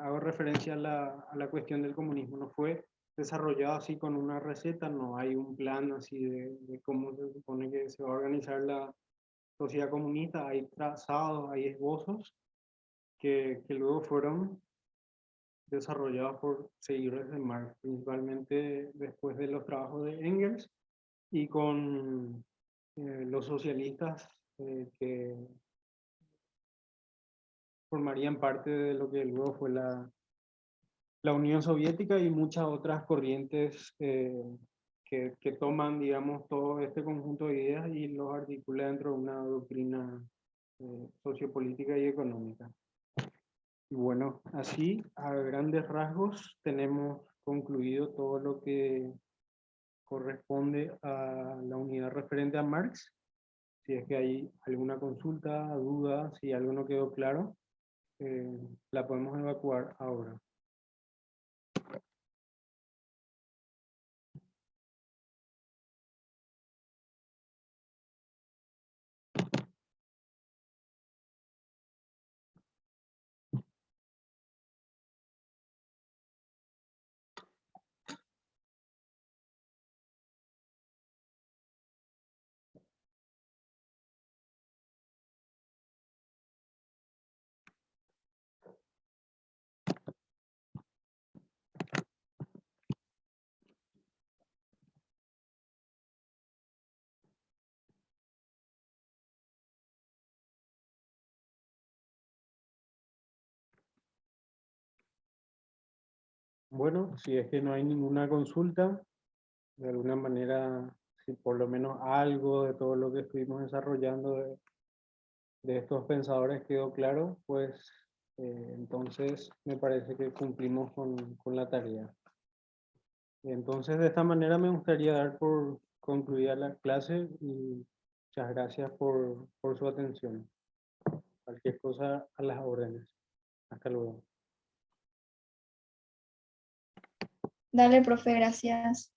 hago referencia a la cuestión del comunismo, no fue desarrollado así con una receta, no hay un plan así de cómo se supone que se va a organizar la sociedad comunista, hay trazados, hay esbozos que luego fueron desarrollados por seguidores de Marx, principalmente después de los trabajos de Engels y con los socialistas que formarían parte de lo que luego fue la Unión Soviética y muchas otras corrientes que toman, digamos, todo este conjunto de ideas y los articulan dentro de una doctrina sociopolítica y económica. Y bueno, así a grandes rasgos tenemos concluido todo lo que corresponde a la unidad referente a Marx. Si es que hay alguna consulta, duda, si algo no quedó claro, la podemos evacuar ahora. Bueno, si es que no hay ninguna consulta, de alguna manera, si por lo menos algo de todo lo que estuvimos desarrollando de estos pensadores quedó claro, pues entonces me parece que cumplimos con la tarea. Entonces, de esta manera me gustaría dar por concluida la clase y muchas gracias por su atención. Cualquier cosa a las órdenes. Hasta luego. Dale, profe, gracias.